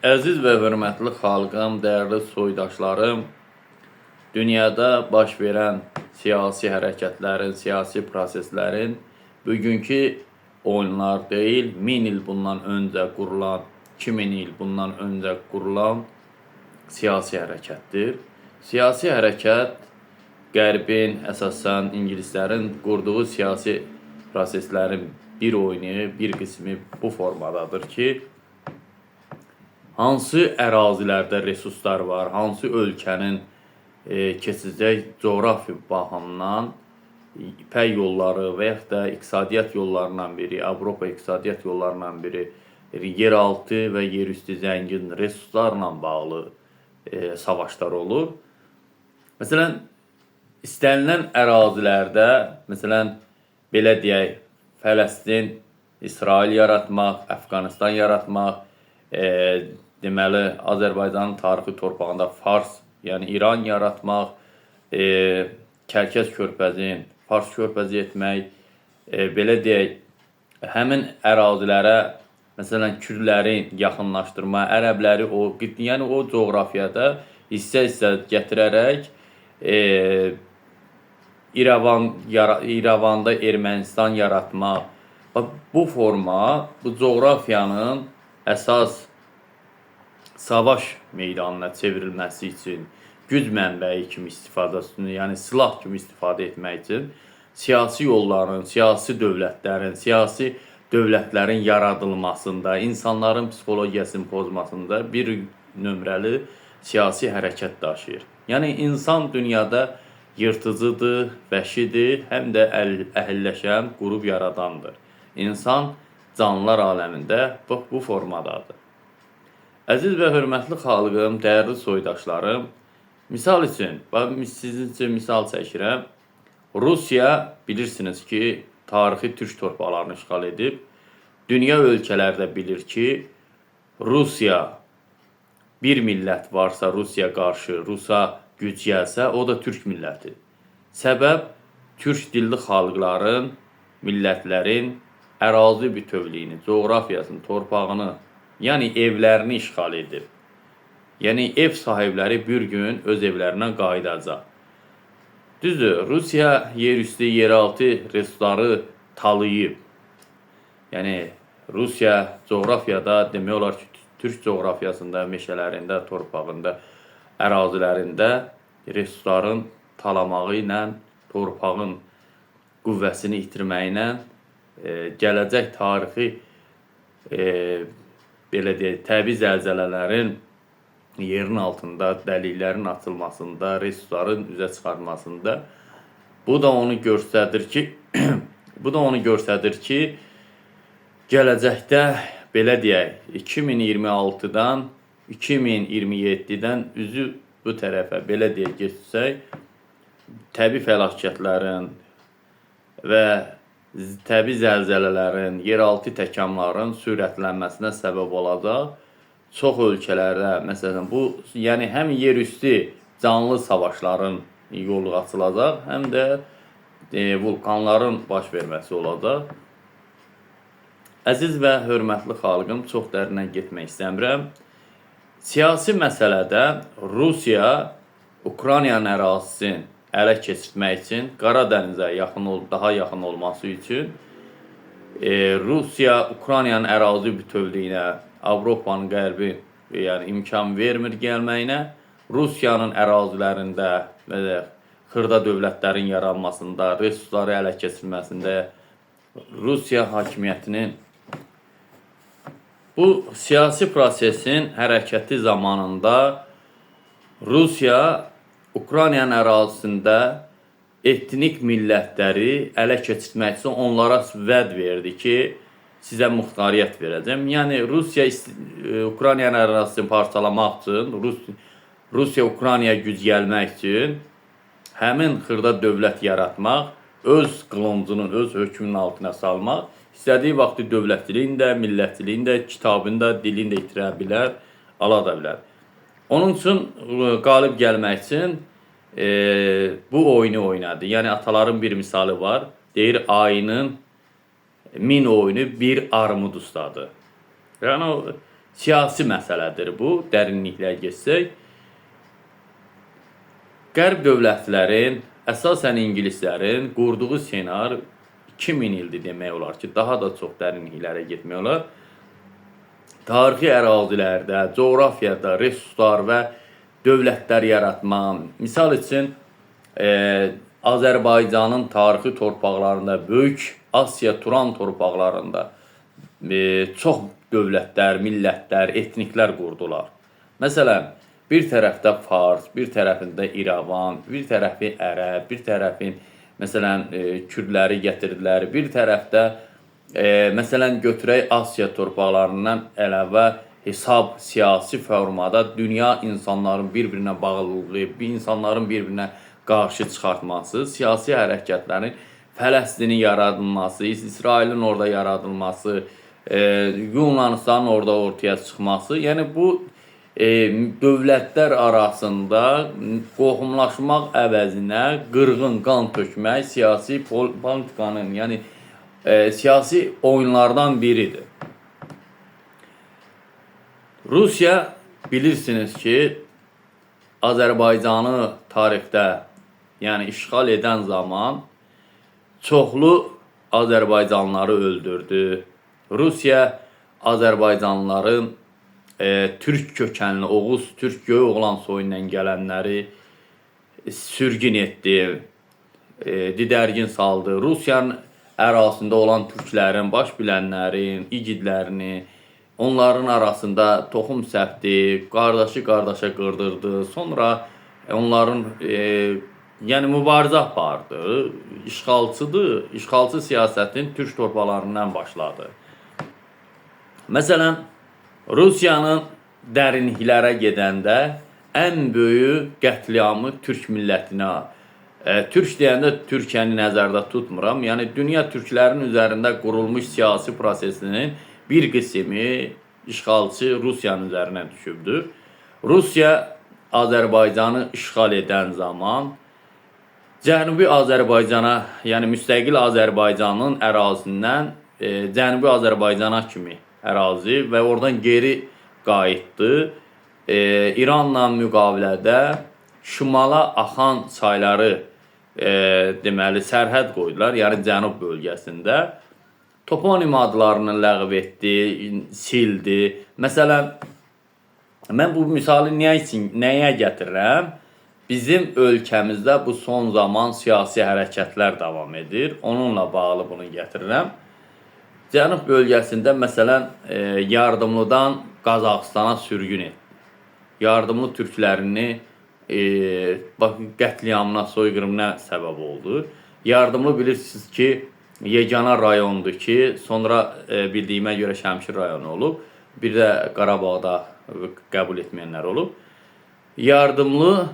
Əziz və hörmətli xalqım, dəyərli soydaşlarım, dünyada baş verən siyasi hərəkətlərin, siyasi proseslərin bugünkü oyunlar deyil, 1000 il bundan öncə qurulan, 2000 il bundan öncə qurulan siyasi hərəkətdir. Siyasi hərəkət Qərbin, əsasən ingilislərin qurduğu siyasi proseslərin bir oyunu, bir qismi bu formadadır ki, hansı ərazilərdə resurslar var, hansı ölkənin keçəcək coğrafi baxımdan ipək yolları və yaxud da iqtisadiyyat yollarından biri, Avropa iqtisadiyyat yollarından biri, yeraltı və yerüstü zəngin resurslarla bağlı savaşlar olur. Məsələn, istənilən ərazilərdə, məsələn, belə deyək, Fələstin, İsrail yaratmaq, Əfqanistan yaratmaq, deməli, Azərbaycanın tarixi torpağında Fars, yəni İran yaratmaq, Kərkəz körfəzin, Fars körfəzi etmək, belə deyək, həmin ərazilərə, məsələn, Kürdlərin yaxınlaşdırma, ərəbləri yəni o coğrafiyada hissə-hissə gətirərək, İrəvanda Ermənistan yaratmaq, bu forma, bu coğrafiyanın əsas savaş meydanına çevrilməsi üçün, güc mənbəyi kimi istifadəsini, yəni silah kimi istifadə etmək üçün siyasi yolların, siyasi dövlətlərin yaradılmasında, insanların psixologiyasını pozmasında bir nömrəli siyasi hərəkət daşıyır. Yəni, insan dünyada yırtıcıdır, vəhşidir, həm də əhəlləşən, qurub yaradandır. İnsan canlılar aləmində bu formadadır. Əziz və hörmətli xalqım, dəyərli soydaşlarım, misal üçün, sizin üçün misal çəkirəm. Rusiya, bilirsiniz ki, tarixi türk torpaqlarını işğal edib. Dünya ölkələrdə bilir ki, Rusiya, bir millət varsa Rusiya qarşı, Rusa güc gəlsə, o da türk milləti. Səbəb, türk dilli xalqların, millətlərin ərazi bütövlüyünü, coğrafiyasını, torpağını, yəni evlərini işğal edib. Yəni, ev sahibləri bir gün öz evlərinə qayıdacaq. Düzdür, Rusiya yerüstü, yeraltı resursları talayıb. Yəni, Rusiya coğrafiyada demək olar ki, türk coğrafiyasında, meşələrində, torpağında, ərazilərində resursların talamağı ilə, torpağın qüvvəsini itirməyi ilə gələcək tarixi, belə deyək, təbii zəlzələlərin yerin altında, dəliklərin açılmasında, resursların üzə çıxarmasında bu da onu göstərir ki, gələcəkdə, belə deyək, 2026-dan, 2027-dən üzü bu tərəfə, belə deyək, geçsək, təbii fəlakətlərin və təbii zəlzələlərin, yeraltı təkamların sürətlənməsinə səbəb olacaq. Çox ölkələrdə, məsələn, bu, yəni həm yerüstü canlı savaşların yolu açılacaq, həm də vulkanların baş verməsi olacaq. Əziz və hörmətli xalqım, çox dərinə getmək istəmirəm. Siyasi məsələdə Rusiya Ukraynanın ərazisini ələ keçirmək üçün, Qara dənizə daha yaxın olması üçün Rusiya Ukraynanın ərazi bütövlüyünə, Avropanın qərbi yəni imkan vermir gəlməyinə, Rusiyanın ərazilərində və xırda dövlətlərin yaranmasında, resursları ələ keçirməsində Rusiya hakimiyyətinin bu siyasi prosesin hərəkəti zamanında Rusiya Ukraynanın ərazisində etnik millətləri ələ keçirmək üçün onlara vəd verdi ki, sizə muxtariyyət verəcəm. Yəni, Rusiya Ukraynanın ərazisini parçalamaq üçün, Rusiya Ukraynaya güc gəlmək üçün həmin xırda dövlət yaratmaq, öz qılıncının, öz hökmünün altına salmaq, istədiyi vaxtı dövlətçiliyin də, millətçiliyin də, kitabını da, dilini də itirə bilər, ala da bilər. Onun üçün qalib gəlmək üçün bu oyunu oynadı. Yəni, ataların bir misalı var. Deyir, ayının 1000 oyunu bir armud ustadı. Yəni, siyasi məsələdir bu, dərinliklə geçsək. Qərb dövlətlərin, əsasən ingilislərin qurduğu senar 2000 ildir demək olar ki, daha da çox dərinliklərə getmək olar. Tarixi ərazilərdə, coğrafiyada resurslar və dövlətlər yaratma, misal üçün Azərbaycanın tarixi torpaqlarında, Böyük Asiya Turan torpaqlarında çox dövlətlər, millətlər, etniklər qurdular. Məsələn, bir tərəfdə Fars, bir tərəfində İrəvan, bir tərəfi Ərəb, bir tərəfin məsələn Kürdləri gətirdilər, bir tərəfdə məsələn götürək Asiya torpaqlarından əlavə hesab siyasi formada dünya insanların bir-birinə bağlılığı, insanların bir-birinə qarşı çıxartması, siyasi hərəkətlərin Fələstinin yaradılması, İsrailin orada yaradılması, Yunanistanın orada ortaya çıxması, yəni bu dövlətlər arasında qohumlaşmaq əvəzinə qırğın qan tökmək siyasi politikanın, yəni siyasi oyunlardan biridir. Rusiya bilirsiniz ki, Azərbaycanı tarixdə, yəni işğal edən zaman çoxlu Azərbaycanlıları öldürdü. Rusiya Azərbaycanlıların Türk kökənli, Oğuz, Türk Göyoğlan soyundan gələnləri sürgün etdi, didərgin saldı. Rusiyanın ərazisində olan türklərin, baş bilənlərin, igidlərini, onların arasında toxum səpdi, qardaşı qardaşa qırdırdı. Sonra onların yəni mübarizə apardı. İşğalçıdır, işğalçı siyasətin Türk torpaqlarından başladı. Məsələn, Rusiyanın dərinliklərə gedəndə ən böyük qətliamı Türk millətinə, Türk deyəndə Türkiyəni nəzərdə tutmuram, yəni dünya türklərin üzərində qurulmuş siyasi prosesinin bir qismi işğalçı Rusiyanın üzərinə düşübdür. Rusiya Azərbaycanı işğal edən zaman Cənubi Azərbaycana, yəni müstəqil Azərbaycanın ərazisindən Cənubi Azərbaycana kimi ərazi və oradan geri qayıtdı. İranla müqavilədə şimala axan çayları deməli sərhəd qoydular, yəni cənub bölgəsində. Toponim adlarını ləğv etdi, sildi. Məsələn, mən bu misalı nəyə gətirirəm? Bizim ölkəmizdə bu son zaman siyasi hərəkətlər davam edir. Onunla bağlı bunu gətirirəm. Cənub bölgəsində məsələn Yardımlıdan Qazaxstana sürgün etdi. Yardımlı türklərini qətliamına, soyqırımına səbəb oldu. Yardımlı bilirsiniz ki, yeganə rayondur ki, sonra bildiyimə görə Şəmkir rayonu olub. Bir də Qarabağda qəbul etməyənlər olub. Yardımlı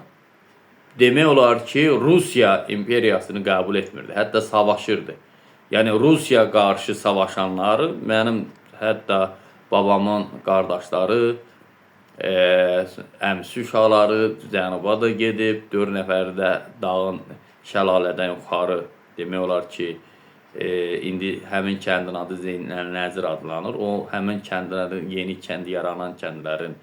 demək olar ki, Rusiya imperiyasını qəbul etmirdi, hətta savaşırdı. Yəni Rusiya qarşı savaşanları, mənim hətta babamın qardaşları, əmsi uşaqları cənuba da gedib, 4 nəfəri də dağın şəlalədən yuxarı demək olar ki, indi həmin kəndin adı Zeynəl Nəzir adlanır. O həmin kəndlərin, yeni kəndi yaranan kəndlərin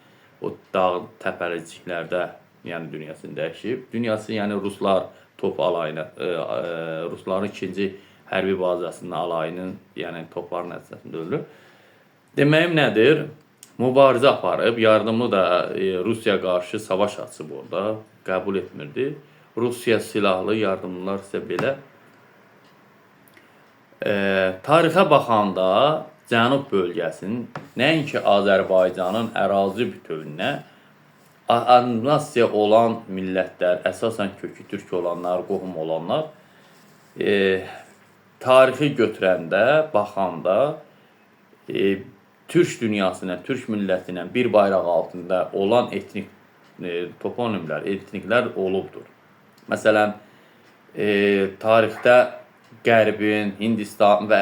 o dağ təpəliciklərdə, yəni dünyasını dəyişib. Dünyası yəni Ruslar top alayına, Rusların ikinci hərbi bazasının alayının, yəni topların nəticəsində ölür. Deməyim nədir? Mübarizə aparıb, Yardımlı da Rusiya qarşı savaş açıb orada, qəbul etmirdi. Rusiya silahlı, Yardımlılar isə belə. Tarixə baxanda Cənub bölgəsinin, nəinki Azərbaycanın ərazi bütövünə annexasiya olan millətlər, əsasən kökü türk olanlar, qohum olanlar, tarixi götürəndə, baxanda Türk dünyasına, Türk millətinə bir bayraq altında olan etnik toponimlər, etniklər olubdur. Məsələn, tarixdə Qərbin, Hindistan və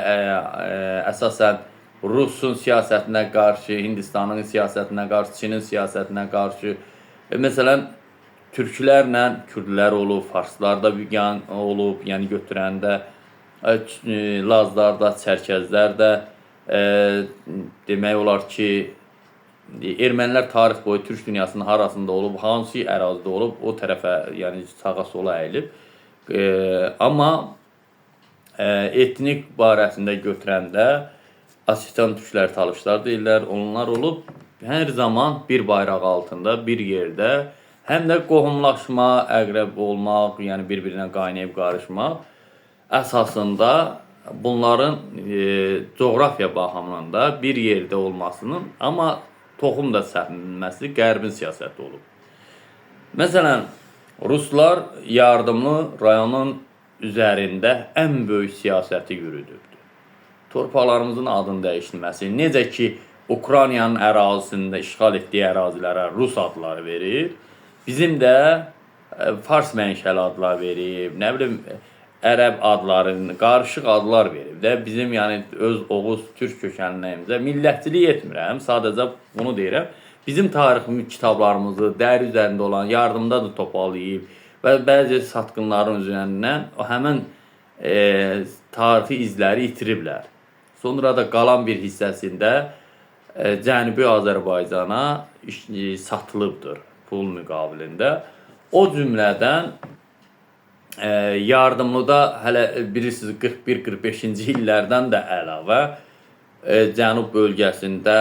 əsasən Rusun siyasətinə qarşı, Hindistanın siyasətinə qarşı, Çinin siyasətinə qarşı, məsələn, türklərlə kürdlər olub, farslarda büyüyan olub, yəni götürəndə, Lazlar da, Çərkəzlər də demək olar ki, ermənilər tarix boyu Türk dünyasının harasında olub, hansı ərazidə olub, o tərəfə, yəni sağa sola əyilib. Amma etnik barəsində götürəndə Asistan türklər, talışlar deyirlər, onlar olub hər zaman bir bayraq altında, bir yerdə, həm də qohumlaşma, əqrəb olmaq, yəni bir-birinə qaynayıb qarışmaq əsasında bunların coğrafiya baxımından da bir yerdə olmasının, amma toxum da səpilməsi qərbin siyasəti olub. Məsələn, Ruslar yardımlı rayonun üzərində ən böyük siyasəti yürüdübdür. Torpaqlarımızın adının dəyişilməsi, necə ki, Ukraynanın ərazisində işğal etdiyi ərazilərə Rus adları verir, bizim də Fars mənşəli adlar verib, nə bilim, ərəb adlarını, qarışıq adlar verib də bizim, yəni öz Oğuz, Türk kökənliyimizə millətçilik etmirəm, sadəcə bunu deyirəm. Bizim tariximiz kitablarımızı dəri üzərində olan yardımda da toparlayıb və bəzi satqınların üzərindən o həmin tarixi izləri itiriblər. Sonra da qalan bir hissəsində Cənubi Azərbaycana satılıbdır pul müqabilində. O cümlədən yardımlıda hələ bilirsiniz 41-45-ci illərdən də əlavə Cənub bölgəsində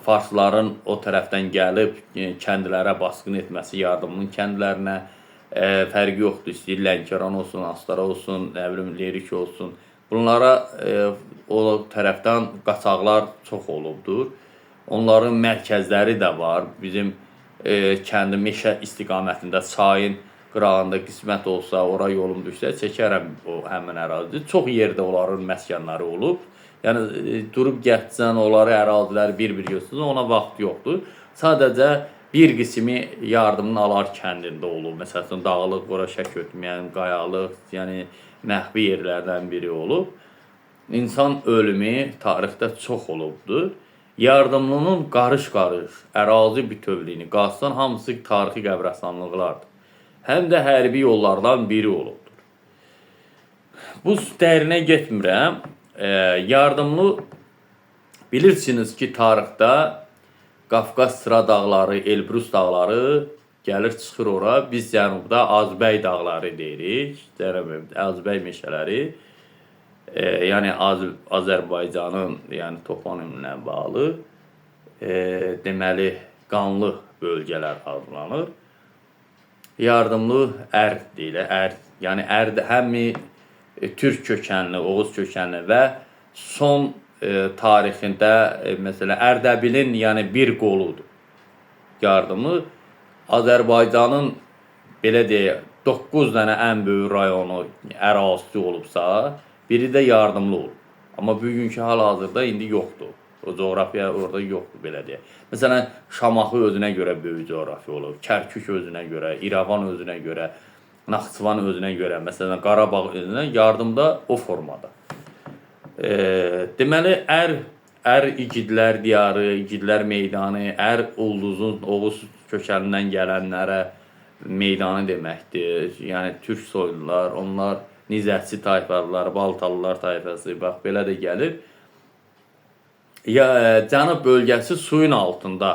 Farsların o tərəfdən gəlib kəndlərə basqın etməsi, yardımının kəndlərinə fərqi yoxdur. İstəyir Lənkəran olsun, Astara olsun, nə bilim Lerik olsun. Bunlara o tərəfdən qaçaqlar çox olubdur. Onların mərkəzləri də var. Bizim kəndi Meşə istiqamətində çayın qırağında qismət olsa, ora yolum düşsə, çəkərəm o həmin ərazidə. Çox yerdə onların məskənləri olub. Yəni, durub getsən, onları əraziləri bir-bir göstərsən, ona vaxt yoxdur. Sadəcə bir qismi yardımın Alar kəndində olub. Məsələn, dağlıq, ora şək ötməyən, qayalıq, yəni məhvi yerlərdən biri olub. İnsan ölümü tarixdə çox olubdur. Yardımlının qarış-qarış ərazi bütövlüyünü qazsan, hamısı tarixi qəbrəstanlıqlardır. Həm də hərbi yollardan biri olubdur. Bu dərinə getmirəm. Yardımlı bilirsiniz ki, tarixdə Qafqaz sıra dağları, Elbrus dağları gəlir, çıxır ora. Biz cənubda Azbəy dağları deyirik, Azbəy meşələri. Yəni Azərbaycanın toponiminə bağlı deməli qanlı bölgələr adlanır. Yardımlı ərd deyilir. Yəni ərd həmi Türk kökənli, Oğuz kökənli və son tarixində məsələn Ərdəbilin bir qoludur. Yardımlı Azərbaycanın belə deyək 9 dənə ən böyük rayonu, ərazisi olubsa, biri də yardımlı olur. Amma bugünkü hal-hazırda indi yoxdur. O coğrafiya orada yoxdur, belə deyək. Məsələn, Şamaxı özünə görə böyük coğrafiya olub, Kərkük özünə görə, İrəvan özünə görə, Naxçıvan özünə görə, məsələn, Qarabağ özünə, yardımda o formada. Deməli, Ər igidlər diyarı, igidlər meydanı, Ər ulduzun Oğuz kökənindən gələnlərə meydanı deməkdir. Yəni, Türk soylular, onlar Nizəçi tayfalılar, Baltalılar tayfası, bax, belə də gəlir. Cənub bölgəsi suyun altında,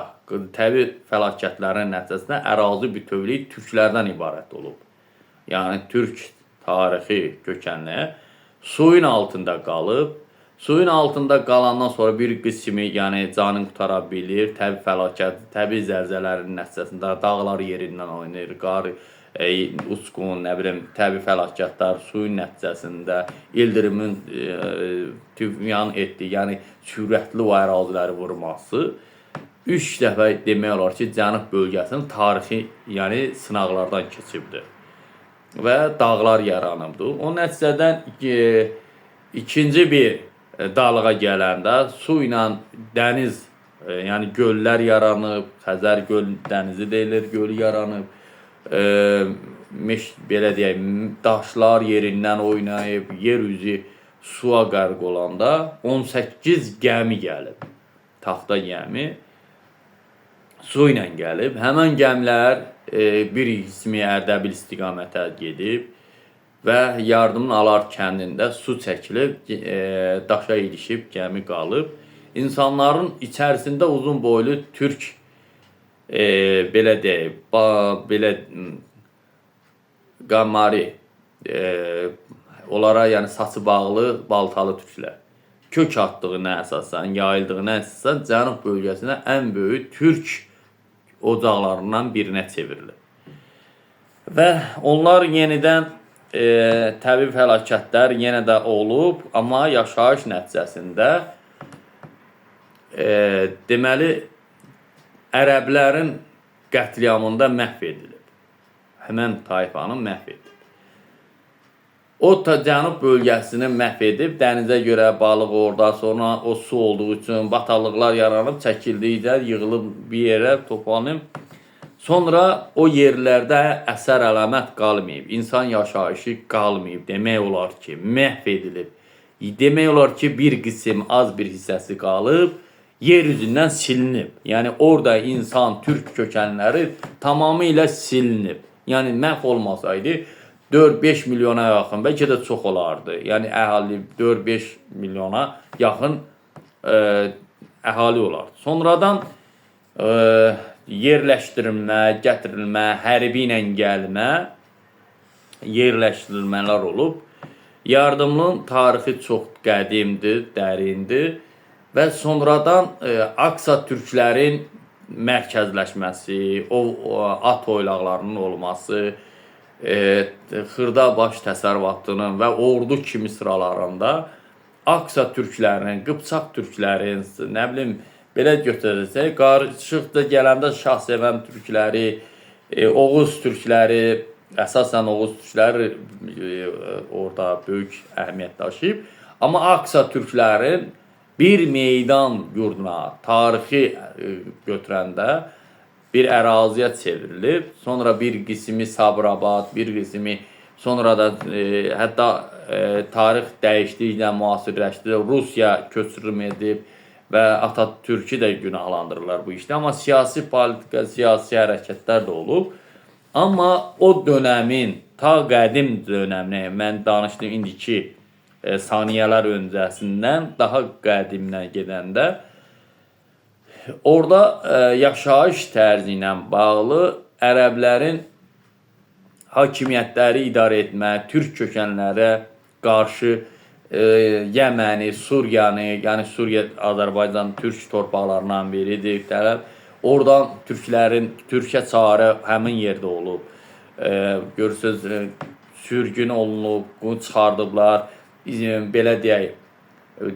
təbii fəlakətlərin nəticəsində ərazi bütövlüyü türklərdən ibarət olub. Yəni, türk tarixi kökənli suyun altında qalıb. Suyun altında qalandan sonra bir qismi canını qutara bilir. Təbii fəlakət, təbii zəlzələrin nəticəsində dağlar yerindən oynayır, qar, uçqun, nə bilim, təbii fəlakətlər, suyun nəticəsində ildirimin tüğyan etdiyi, yəni sürətli o əraziləri vurması 3 dəfə demək olar ki, Cənub bölgəsinin tarixi, yəni sınaqlardan keçibdir və dağlar yaranıbdır. O nəticədən ikinci bir dalığa gələndə su ilə dəniz, yəni göllər yaranıb, Xəzər göl dənizi deyilir, göl yaranıb. Belə deyək, daşlar yerindən oynayıb, yer üzü suya qərq olanda 18 gəmi gəlib, taxta gəmi su ilə gəlib. Həmən gəmilər bir qismi Ərdəbil istiqamətə gedib və yardımın Alar kəndində su çəkilib, daşa ilişib, gəmi qalıb. insanların içərisində uzun boylu türk belə deyək, belə qamari onlara yəni saçı bağlı baltalı türklər. Kök atdığına əsasən, yayıldığına əsasən Cənub bölgəsində ən böyük türk ocaqlarından birinə çevrilir. Və onlar yenidən təbii fəlakətlər yenə də olub, amma yaşayış nəticəsində deməli ərəblərin qətliamında məhv edilib. Həmən tayfanın məhv edilib. O Cənub bölgəsini məhv edib, dənizə görə balıq orada, sonra o su olduğu üçün batallıqlar yaranıb, çəkildikdə yığılıb bir yerə toplanıb. Sonra o yerlərdə əsər əlamət qalmayıb, insan yaşayışı qalmayıb, demək olar ki, məhv edilib. Demək olar ki, bir qism, az bir hissəsi qalıb, yer üzündən silinib. Yəni, orada insan, türk kökənləri tamamilə silinib. Yəni, məhv olmasaydı, 4-5 milyona yaxın, bəlkə də çox olardı. Yəni, əhali 4-5 milyona yaxın əhali olardı. Sonradan yerləşdirilmə, gətirilmə, hərbi ilə gəlmə, yerləşdirilmələr olub. Yardımın tarixi çox qədimdir, dərindir və sonradan Aksa türklərin mərkəzləşməsi, o at oylaqlarının olması, xırda baş təsərrüfatının və ordu kimi sıralarında Aksa türklərinin, Qıpçaq türklərin, nə bilim, belə götürürsək, qarışıqda gələndə Şahsevən türkləri, Oğuz türkləri, əsasən Oğuz türkləri orada böyük əhəmiyyət daşıyıb. Amma Aksa türklərin bir meydan yurduna, tarixi götürəndə bir əraziyə çevrilib. Sonra bir qismi Sabirabad, bir qismi sonra da hətta tarix dəyişdiklə müasirləşdirib, Rusiya köçürüm edib və Atatürk'ü də günahlandırırlar bu işdə. Amma siyasi politika, siyasi hərəkətlər də olub. Amma o dönəmin, ta qədim dönəminə, mən danışdım indiki saniyələr öncəsindən, daha qədimdən gedəndə, orada yaşayış tərzi ilə bağlı ərəblərin hakimiyyətləri idarə etmə, türk kökənlərə qarşı Yəməni, Suriyanı, yəni Suriya, Azərbaycan türk torpaqlarından biridir. Oradan türklərin, türkə çağrı həmin yerdə olub. Görürsünüz, sürgün olunub, bunu çıxardıblar. Belə deyək,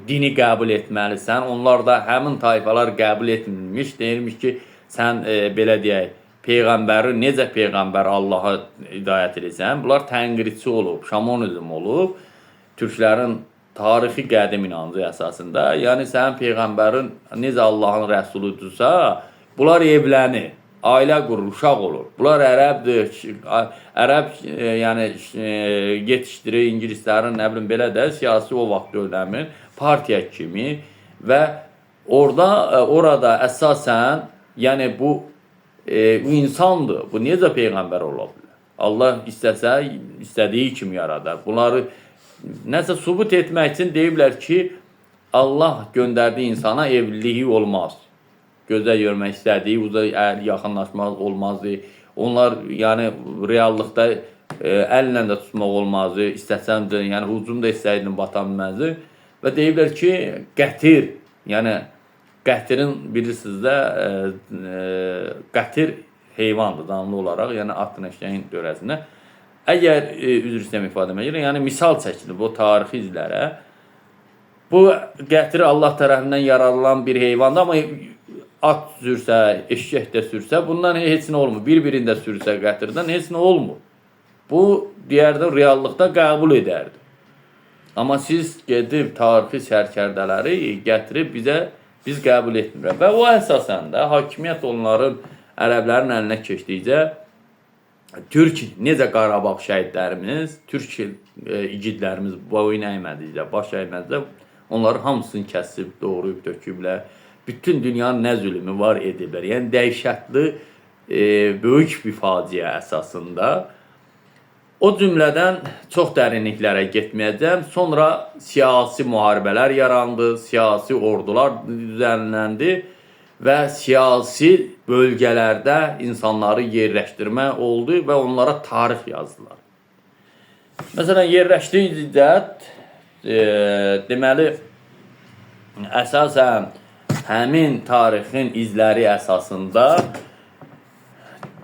dini qəbul etməlisən. Onlar da həmin tayfalar qəbul etmirmiş. Deyilmiş ki, sən belə deyək, Peyğəmbəri, necə Peyğəmbər Allaha hidayət edirsən? Bunlar tənqidçi olub, şamanizm olub. Türklərin tarixi qədim inancı əsasında, yəni sənin Peyğəmbərin necə Allahın rəsuludursa, bunlar evlənir, ailə qurur, uşaq olur. Bunlar ərəbdir, ərəb yəni yetişdirir, ingilislərin, nə bilim, belə də siyasi o vaxt dönəmin partiya kimi və orada əsasən, yəni bu insandır, bu necə Peyğəmbər ola bilər? Allah istəsə, istədiyi kimi yaradar. Bunları nəsə sübut etmək üçün deyiblər ki, Allah göndərdiyi insana evliliyi olmaz. Gözə görmək istədiyi, uza yaxınlaşmaq olmazdı. Onlar, yəni, reallıqda əllə də tutmaq olmazdı. İstəsən də, yəni, hücum da istəyirdin, bata bilməzdi. Və deyiblər ki, qətir, yəni, qətirin bilirsiniz də, qətir heyvandır, canlı olaraq, yəni, atın eşəyin dörəsində. Əgər, üzr istəyəm ifadəmə görə, yəni misal çəkilir bu tarixi izlərə, bu qətri Allah tərəfindən yaradılan bir heyvandır, amma at sürsə, eşək də sürsə, bundan heç nə olmur. Bir-birində sürsə qətirdən heç nə olmur. Bu, deyərdim, reallıqda qəbul edərdi. Amma siz gedib tarixi sərkərdələri gətirib biz qəbul etmirəm. Və o əsasən də hakimiyyət onların, ərəblərin əlinə keçdikcə, Türk, necə Qarabağ şəhidlərimiz, türk igidlərimiz boyun əymədikdə, baş əymədikdə, onları hamısını kəsib, doğrayıb, döküblər. Bütün dünyanın nə zülmü var ediblər. Yəni, dəhşətli, böyük bir faciə əsasında. O cümlədən çox dərinliklərə getməyəcəm. Sonra siyasi müharibələr yarandı, siyasi ordular düzənləndi və siyasi bölgələrdə insanları yerləşdirmə oldu və onlara tarix yazdılar. Məsələn, yerləşdikcə deməli, əsasən həmin tarixin izləri əsasında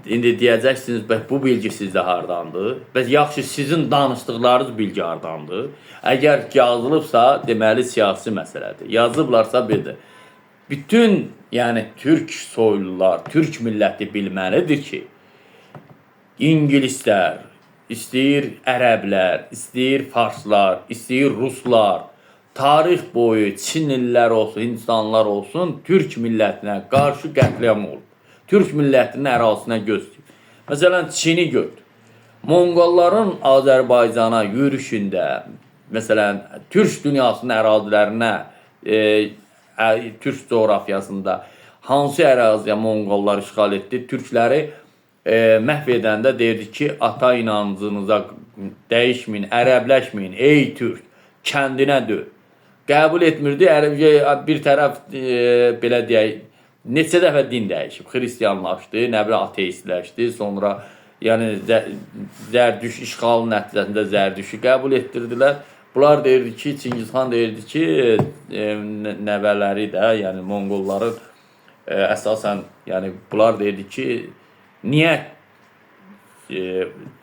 İndi deyəcəksiniz, bu bilgi sizdə hardandır? Bəs yaxşı, sizin danışdıqlarınız bilgi hardandır? Əgər yazılıbsa, deməli siyasi məsələdir. Yazıblarsa bildir. Bütün, yəni türk soylular, türk milləti bilməlidir ki, İngilislər, istəyir ərəblər, istəyir farslar, istəyir ruslar, tarix boyu Çinlilər olsun, Hindistanlar olsun, türk millətinə qarşı qətliam olub. Türk millətinin ərazisinə göstərib. Məsələn, Çini götür. Monqolların Azərbaycana yürüşündə, məsələn, türk dünyasının ərazilərinə, türk coğrafiyasında hansı əraziyə Monqollar işğal etdi? Türkləri məhv edəndə deyirdi ki, ata inancınıza dəyişməyin, ərəbləşməyin, ey türk, kəndinə dö. Qəbul etmirdi, bir tərəf belə deyək, neçə dəfə din dəyişib, xristiyanlaşdı, nə bilə ateistləşdi, sonra yəni Zərdüş işğalın nəticəsində Zərdüşü qəbul etdirdilər. Bunlar deyirdi ki, Çingizxan deyirdi ki, nəvələri də, yəni Monqolların əsasən, yəni bunlar deyirdi ki, niyə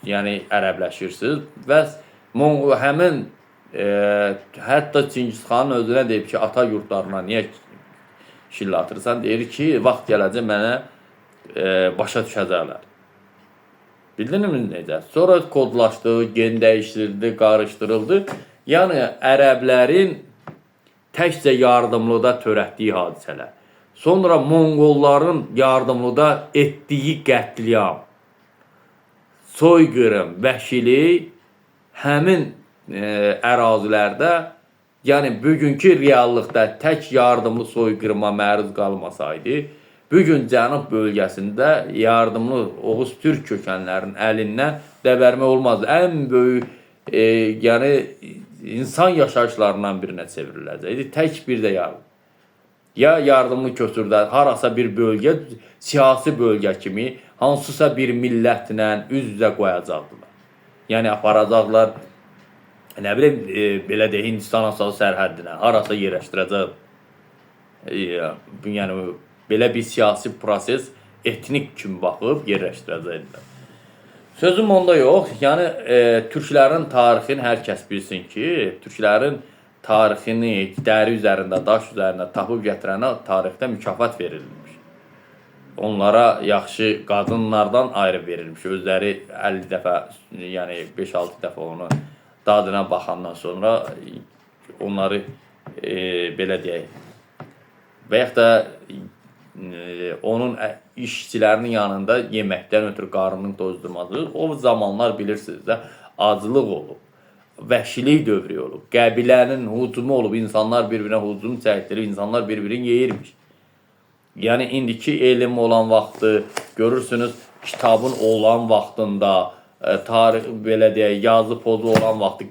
yəni ərəbləşirsiniz və həmin hətta Çingizxanın özünə deyib ki, ata yurtlarına niyə şillatırsan, deyir ki, vaxt gələcək mənə başa düşəcəklər. Bildinizmi necə? Sonra kodlaşdı, gen dəyişdirildi, qarışdırıldı. Yəni, ərəblərin təkcə yardımlıda törətdiyi hadisələr. Sonra Monqolların yardımlıda etdiyi qətliam, soyqırım, vəhşilik həmin ərazilərdə, yəni bugünkü reallıqda tək yardımlı soyqırıma məruz qalmasaydı, bugün Cənub bölgəsində yardımlı Oğuz Türk kökənlərinin əlindən dəbərmə olmazdı. Ən böyük, yəni insan yaşayışlarından birinə çevriləcəkdi. Tək bir də yardım. Ya yardımlı köçürdə harasa bir bölgə, siyasi bölgə kimi hansısa bir millətlə üz-üzə qoyacaqdılar. Yəni aparacaqlar, nə bileyim, belə deyək, Hindistan aşağı sərhəddinə, harasa yerləşdirəcək. Yəni, belə bir siyasi proses etnik kimi baxıb yerləşdirəcəklər. Sözüm onda yox, yəni, türklərin tarixini hər kəs bilsin ki, türklərin tarixini dəri üzərində, daş üzərində tapıb gətirənə tarixdə mükafat verilmiş. Onlara yaxşı qadınlardan ayrı verilmiş. Özləri 50 dəfə, yəni 5-6 dəfə onu dadına baxandan sonra onları belə deyək və yaxud da onun işçilərinin yanında yeməkdən ötürü qarnının dozdurması, o zamanlar bilirsiniz də acılıq olub, vəhşilik dövrü olub, qəbilənin hücumu olub, insanlar bir-birinə hücum çəkdirir, insanlar bir-birini yeyirmiş. Yəni, indiki elm olan vaxtı, görürsünüz, kitabın olan vaxtında, tarix, belə deyək, yazı pozu olan vaxtı,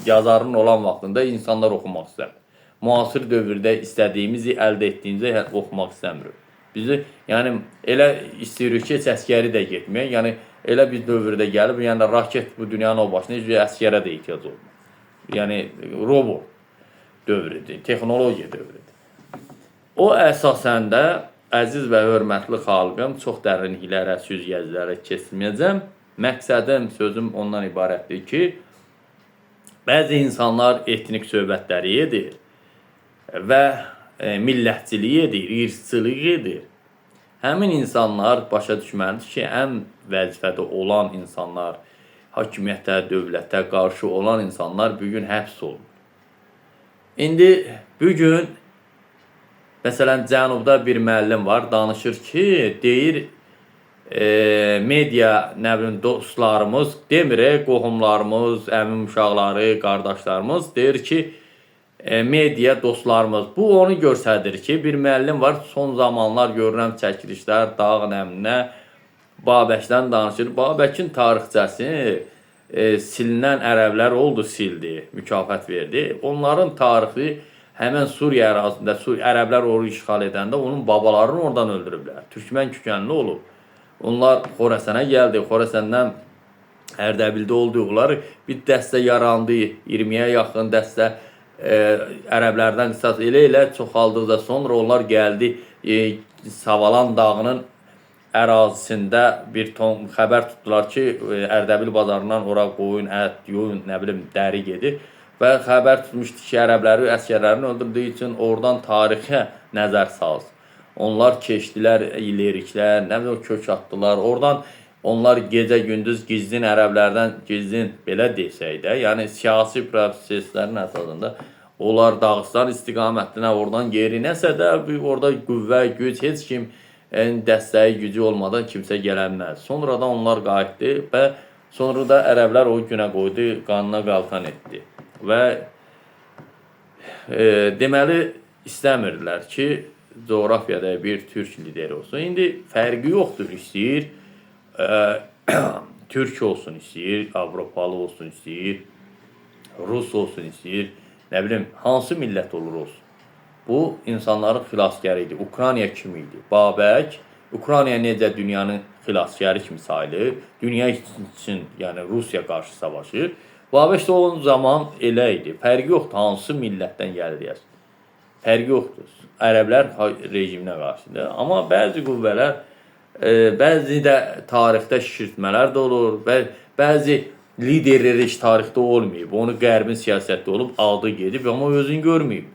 yazarın olan vaxtında insanlar oxumaq istəmir. Müasir dövrdə istədiyimizi, əldə etdiyimizi oxumaq istəmirik. Bizi, yəni, elə istəyirik ki, əskəri də getməyək. Yəni, elə bir dövrdə gəlib, yəni, raket bu dünyanın o başına heç əskərə də ehtiyac olmur. Yəni, robot dövrüdür, texnologiya dövrüdür. O əsasən də, əziz və hörmətli xalqım, çox dərinliklərə, süzgəclərə keçməyəcəm. Məqsədim, sözüm ondan ibarətdir ki, bəzi insanlar etnik söhbətləri edir və millətçiliyi edir, irsçiliyi edir. Həmin insanlar başa düşməlidir ki, ən vəzifədə olan insanlar, hakimiyyətə, dövlətə qarşı olan insanlar bugün həbs olunur. İndi bugün, məsələn, Cənubda bir müəllim var, danışır ki, deyir, media, nə bilim, dostlarımız, demir, qohumlarımız, əmim uşaqları, qardaşlarımız, deyir ki, media dostlarımız. Bu, onu göstərir ki, bir müəllim var, son zamanlar görürəm çəkilişlər, dağın əmrinə, Babəkdən danışır. Babəkin tarixçəsi silinən ərəblər oldu, sildi, mükafat verdi. Onların tarixi həmən Suriya ərazisində, ərəblər onu işğal edəndə onun babalarını oradan öldürüblər. Türkmən kökənli olub. Onlar Xorasana gəldi. Xorasandan Ərdəbildə olduqları bir dəstə yarandı. 20-yə yaxın dəstə ərəblərdən qisas elə çoxaldıqda sonra onlar gəldi Savalan dağının ərazisində bir ton xəbər tutdular ki, Ərdəbil bazarından ora qoyun, ət, yoyun, nə bilim, dəri gedir. Və xəbər tutmuşdu ki, ərəbləri, əskərlərini öldürdüyü üçün oradan tarixə nəzər salsın. Onlar keçdilər, ileriklər, nə bilim, kök atdılar. Oradan onlar gecə-gündüz gizlin ərəblərdən, gizlin belə desək də, yəni siyasi proseslərin əsasında onlar Dağıstan istiqamətinə oradan geri nəsə də orada qüvvə, güc, heç kim dəstəyi gücü olmadan kimsə gələnməz. Sonradan onlar qayıtdı və sonra da ərəblər o günə qoydu, qanına qalxan etdi. Və deməli istəmirdilər ki, coğrafiyada bir türk lideri olsun. İndi fərqi yoxdur, istəyir türk olsun, istəyir Avropalı olsun, istəyir Rus olsun, istəyir nə bilim, hansı millət olur olsun. Bu insanların xilaskarı idi. Ukrayna kimi idi. Babək, Ukrayna necə dünyanın xilaskarı kimi sayılır, dünya üçün, yəni Rusiya qarşı savaşır. Babək də o zaman elə idi. Fərqi yoxdur, hansı millətdən gəlir. Fərqi yoxdur. Ərəblər rejiminə qarşıdır. Amma bəzi qüvvələr, bəzi də tarixdə şişirtmələr də olur. Bəzi liderləri heç tarixdə olmayıb. Onu qərbin siyasətdə olub, adı gedib, amma özünü görməyib.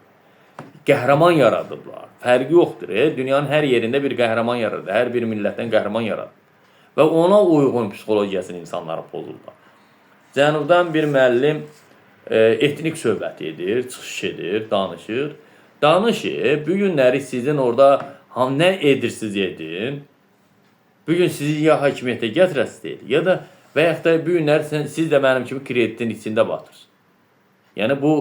Qəhrəman yaradıblar. Fərqi yoxdur. Dünyanın hər yerində bir qəhrəman yaradır. Hər bir millətdən qəhrəman yaradır. Və ona uyğun psixologiyasını insanlara pozurlar. Cənubdan bir müəllim etnik söhbət edir, çıxış edir, danışır. Danışır, bu günləri sizin orada nə edirsiniz edin, bu gün sizi ya hakimiyyətə gətirəsiz deyil, ya da və yaxud da bu günləri siz də mənim kimi kreditin içində batırsınız. Yəni bu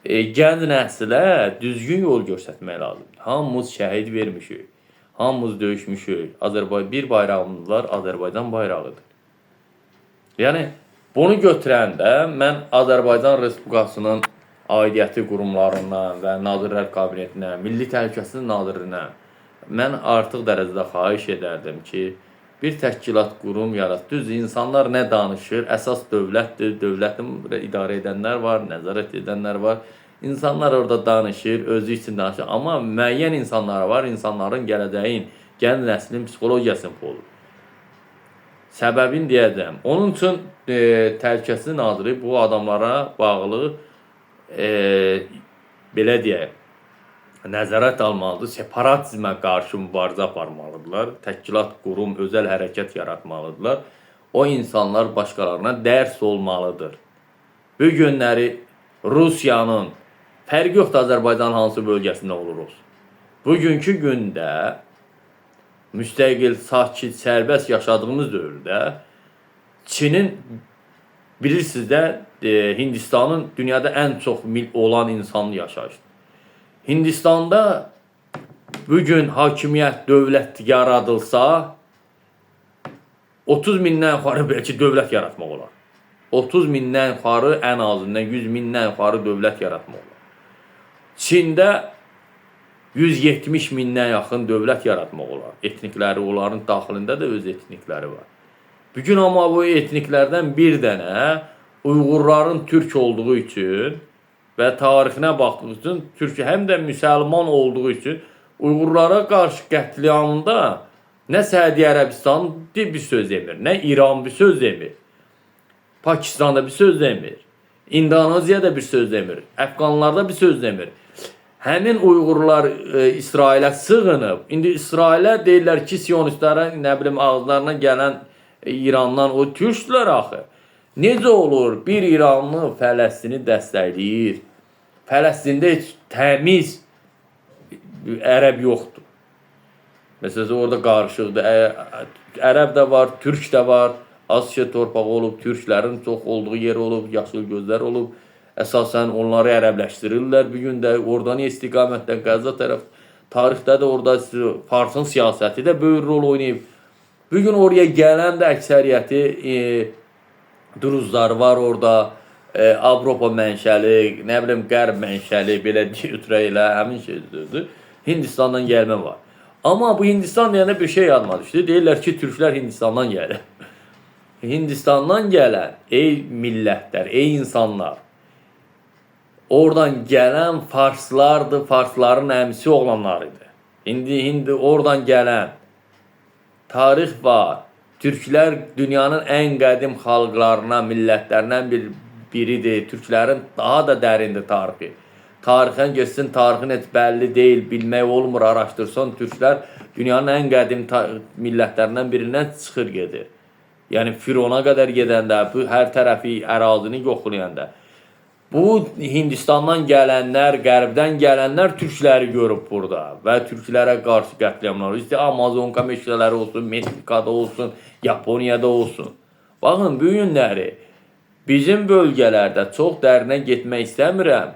gənc nəslə düzgün yol göstərmək lazımdır. Hamımız şəhid vermişik, hamımız döyüşmüşük. Bir bayrağımız var, Azərbaycan bayrağıdır. Yəni bunu götürəndə mən Azərbaycan Respublikasının aidiyyəti qurumlarından və Nazirlər Kabinetinə, Milli Təhlükəsizlik Nazirinə mən artıq dərəcədə xahiş edərdim ki, bir təşkilat qurum yarat. Düz insanlar nə danışır? Əsas dövlətdir. Dövlətin idarə edənlər var, nəzarət edənlər var. İnsanlar orada danışır, özü üçün danışır. Amma müəyyən insanlar var, insanların gələcəyin, gənc nəslin psixologiyasını pozur. Səbəbini deyəcəm. Onun üçün Təhlükəsizlik Naziri bu adamlara bağlı belə deyək, nəzarət almalıdır, separatizmə qarşı mübarizə aparmalıdırlar, təşkilat qurum, özəl hərəkət yaratmalıdırlar. O insanlar başqalarına dərs olmalıdır. Bu günləri Rusiyanın, fərqi yoxdur Azərbaycan hansı bölgəsində olur olsun. Bugünkü gündə müstəqil, sakit, sərbəst yaşadığımız dövrdə Çinin, bilirsiniz də, Hindistanın dünyada ən çox olan insanlı yaşayışdır. Hindistanda bugün hakimiyyət, dövlət yaradılsa 30 mindən yuxarı belki dövlət yaratmaq olar. 30 mindən yuxarı, ən azından 100 mindən yuxarı dövlət yaratmaq olar. Çində 170 mindən yaxın dövlət yaratmaq olar. Etnikləri, onların daxilində də öz etnikləri var. Bugün amma bu etniklərdən bir dənə Uyğurların türk olduğu üçün və tarixinə baxdığı üçün, Türkiyə həm də müsəlman olduğu üçün Uyğurlara qarşı qətliamında nə Səudiyyə Ərəbistan bir söz demir, nə İran bir söz demir, Pakistan'da bir söz demir, İndoneziyada bir söz demir, Əfqanlarda bir söz demir. Həmin Uyğurlar İsrailə sığınıb, indi İsrailə deyirlər ki, Siyonistlərə, nə bilim, ağızlarına gələn İrandan o türkdülər axı. Necə olur? Bir İranlı Fələstini dəstəkləyir. Fələstində heç təmiz ərəb yoxdur. Məsələn, orada qarışıqdır. Ərəb də var, türk də var. Asiya torpağı olub, türklərin çox olduğu yer olub, yaşıl gözlər olub. Əsasən onları ərəbləşdirirlər. Bir gün də oradan istiqamətdən Qəzza tərəf, tarixdə də orada Farsın siyasəti də böyük rol oynayıb. Bir gün oraya gələn də əksəriyyəti Druzlar var orada, Avropa mənşəli, nə bilim Qərb mənşəli, belə götürək elə həmin şeydir. Hindistandan gəlmə var. Amma bu Hindistan deyəndə bir şey yadıma düşdü. Deyirlər ki, türklər Hindistandan gəlir. Hindistandan gələn ey millətlər, ey insanlar, oradan gələn farslardır, farsların əmsi oğlanlarıdır. İndi oradan gələn tarix var. Türklər dünyanın ən qədim xalqlarına, millətlərindən biridir. Türklərin daha da dərindir tarixi. Tarixən geçsin, tarixin heç bəlli deyil, bilmək olmur, araşdırsan. Türklər dünyanın ən qədim millətlərindən birindən çıxır gedir. Yəni Firona qədər gedəndə, bu hər tərəfi ərazini yoxlayanda. Bu Hindistandan gələnlər, qərbdən gələnlər türkləri görüb burada və türklərə qarşı qətliamlar. İşte Amazonka meşələri olsun, Meksikada olsun, Yaponiyada olsun. Baxın, bu günləri bizim bölgələrdə çox dərinə getmək istəmirəm.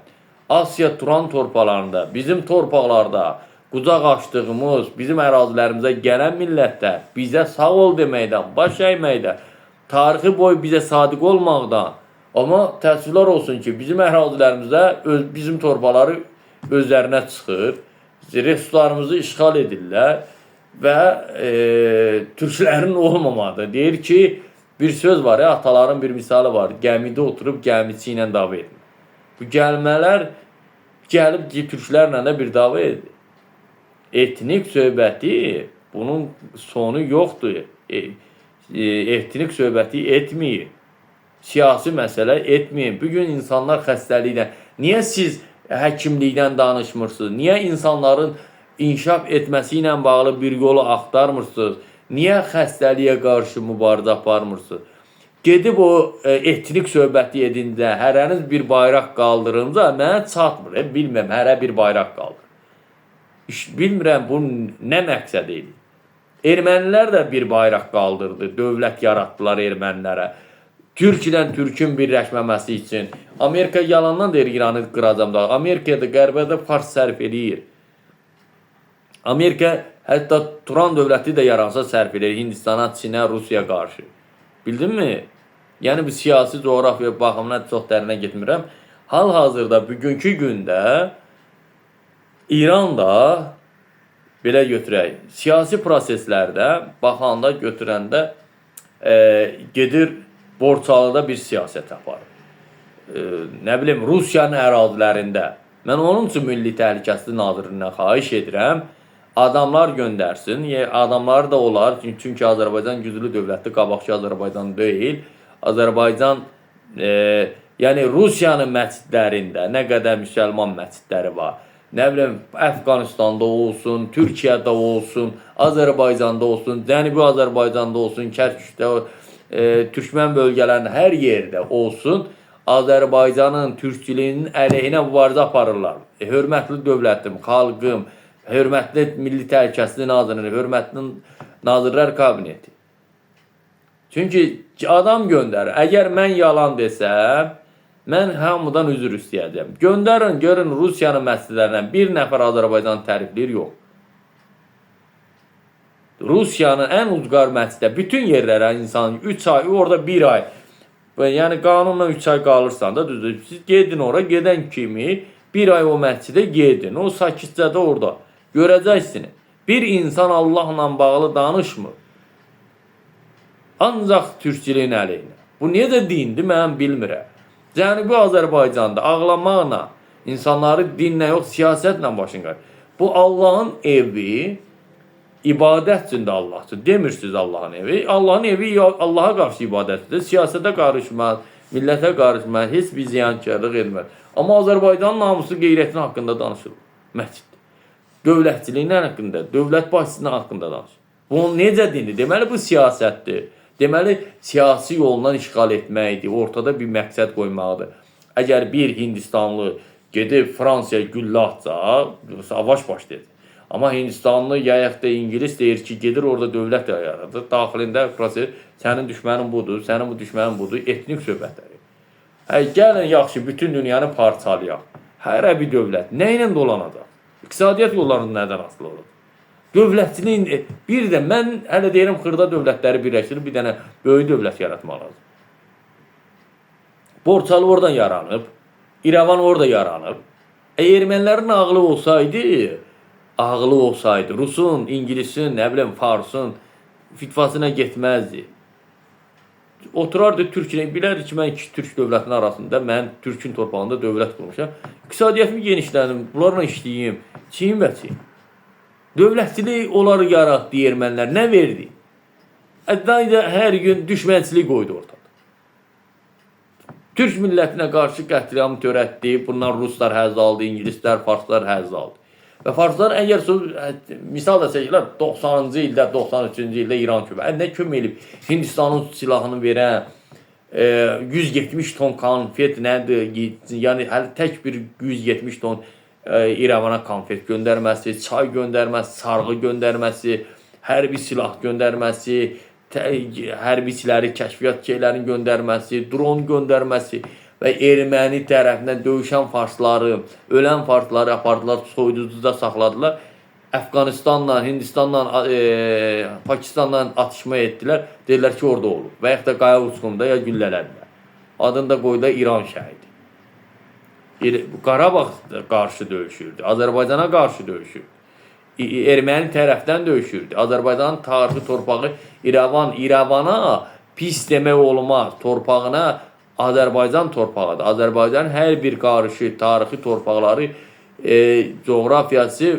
Asiya Turan torpalarında, bizim torpaqlarda qucaq açdığımız, bizim ərazilərimizə gələn millətlər bizə sağ ol deməkdən, baş əyməkdən, tarixi boy bizə sadiq olmaqdan, amma təəssüflər olsun ki, bizim ərazilərimizdə bizim torpaları özlərinə çıxır, resurslarımızı işğal edirlər və türklərin olmamalıdır. Deyir ki, bir söz var, ataların bir misali var, gəmidə oturub gəmiçi ilə dava edir. Bu gəlmələr gəlib türklərlə də bir dava edir. Etnik söhbəti bunun sonu yoxdur. Etnik söhbəti etməyir. Siyasi məsələ etməyin. Bugün insanlar xəstəlikdən. Niyə siz həkimlikdən danışmırsınız? Niyə insanların inkişaf etməsi ilə bağlı bir yolu axtarmırsınız? Niyə xəstəliyə qarşı mübarizə aparmırsınız? Gedib o etnik söhbəti edində hərəniz bir bayraq qaldırınca mənə çatmır. Bilmirəm, hərə bir bayraq qaldır. Bilmirəm bu nə məqsəd edir. Ermənilər də bir bayraq qaldırdı. Dövlət yaratdılar ermənilərə. Türk ilə Türkün birləşməməsi üçün. Amerika yalandan deyir İranı qıracam da. Amerikada, Qərbə fars sərf edir. Amerika hətta Turan dövləti də yaransa sərf edir. Hindistana, Çinə, Rusiya qarşı. Bildinmi? Yəni bu siyasi coğrafiya baxımından çox dərinə getmirəm. Hal-hazırda bugünkü gündə İran da belə götürək, siyasi proseslərdə baxanda, götürəndə gedir Borçalıda bir siyasət aparır. Nə bilim, Rusiyanın ərazilərində. Mən onun üçün Milli Təhlükəsizlik Nazirliyinə xahiş edirəm, adamlar göndərsin. Adamlar da olar, çünki Azərbaycan güclü dövlətdir, qabaqçı Azərbaycan deyil. Azərbaycan, yəni Rusiyanın məscidlərində nə qədər müsəlman məscidləri var. Nə bilim, Əfqanistanda olsun, Türkiyədə olsun, Azərbaycanda olsun, Cənubi Azərbaycanda olsun, Kərkükdə, Türkmən bölgələrində hər yerdə olsun, Azərbaycanın türkçülüyünün əleyhinə mübarizə aparırlar. Hörmətli dövlətim, xalqım, hörmətli Milli Təhlükəsizlik Nazirliyi, hörmətli Nazirlər Kabineti. Çünki adam göndərir. Əgər mən yalan desəm, mən hamıdan üzr istəyəcəm. Göndərin, görün Rusiyanın məscidlərindən bir nəfər Azərbaycan tərifləyir, yox. Rusiyanın ən ucqar məsciddə bütün yerlərə insan 3 ay, orada 1 ay. Yəni qanunla 3 ay qalırsan da düzdür. Siz gedin ora, gedən kimi 1 ay o məscidə gedin. O sakitcədə orada. Görəcəksiniz. Bir insan Allahla bağlı danışmır. Ancaq türkçülüyün əleyhinə. Bu necə dindir, mən bilmirəm. Cənubi Azərbaycanda ağlamaqla, insanları dinlə yox, siyasətlə başın qayır. Bu Allahın evi, ibadət üçün də Allah üçün. Demirsiniz Allahın evi. Allahın evi Allaha qarşı ibadətdir. Siyasətə qarışmaz, millətə qarışmaz, heç bir ziyankarlıq etməz. Amma Azərbaycanın namusu qeyrətinin haqqında danışılır. Məsciddir. Dövlətçiliyin haqqında, dövlət başçısının haqqında danışılır. Bu necə dindir? Deməli bu siyasətdir. Deməli siyasi yoldan işğal etməkdir. Ortada bir məqsəd qoymaqdır. Əgər bir Hindistanlı gedib Fransaya güllə atsa, savaş başlayır. Amma Hindistanlı yayaq da İngilis deyir ki, gedir orada dövlət yaradır. Daxilində proses, sənin düşmənin budur, sənin bu düşmənin budur, etnik söhbətləri. Gəlin yaxşı, bütün dünyanı parçalayaq. Hərə bir dövlət. Nə ilə dolanacaq? İqtisadiyyat yollarında nədən asılı olur? Dövlətçiliyin, bir də mən hələ deyirəm xırda dövlətləri birləşdirib bir dənə böyük dövlət yaratmaq lazım. Borçalı oradan yaranıb. İrəvan orada yaranıb. Ermənilərin ağlı olsaydı, Rusun, İngilisin, nə bilim, Farsun fitvasına getməzdi. Oturardı Türkiyə, bilərdi ki, mən iki Türk dövlətinin arasında, mən Türkün torpağında dövlət qurmuşam. İqtisadiyyatımı genişlədim, bunlarla işləyim, çiyin və çiyin. Dövlətçilik onları yaratdı ermənilər, nə verdi? Ədnayda hər gün düşmənçilik qoydu ortada. Türk millətinə qarşı qətliamı törətdi, bundan Ruslar həzz aldı, İngilislər, Farslar həzz aldı. Və Farslar əgər misal da çəkilər, 90-cı ildə, 93-cü ildə İran kömək. Nə kömək edib? Hindistanın silahını verən, 170 ton konfet nədir? Yəni, hələ tək bir 170 ton İrəvana konfet göndərməsi, çay göndərməsi, sarğı göndərməsi, hərbi silah göndərməsi, hərbiçiləri, kəşfiyyat şeylərin göndərməsi, dron göndərməsi və erməni tərəfindən döyüşən farsları, ölən farsları apardılar, soyuducuda saxladılar. Əfqanistanla, Hindistanla, Pakistanla atışma etdilər. Deyirlər ki, orada olub. Və yaxud da qaya uçqunda ya güllələdilər. Adını da qoydular İran şəhidi. Qarabağ qarşı döyüşürdü, Azərbaycana qarşı döyüşürdü. Erməni tərəfdən döyüşürdü. Azərbaycanın tarixi torpağı İrəvana pis demək olmaz. Torpağına Azərbaycan torpağıdır. Azərbaycanın hər bir qarışı, tarixi torpaqları, coğrafiyası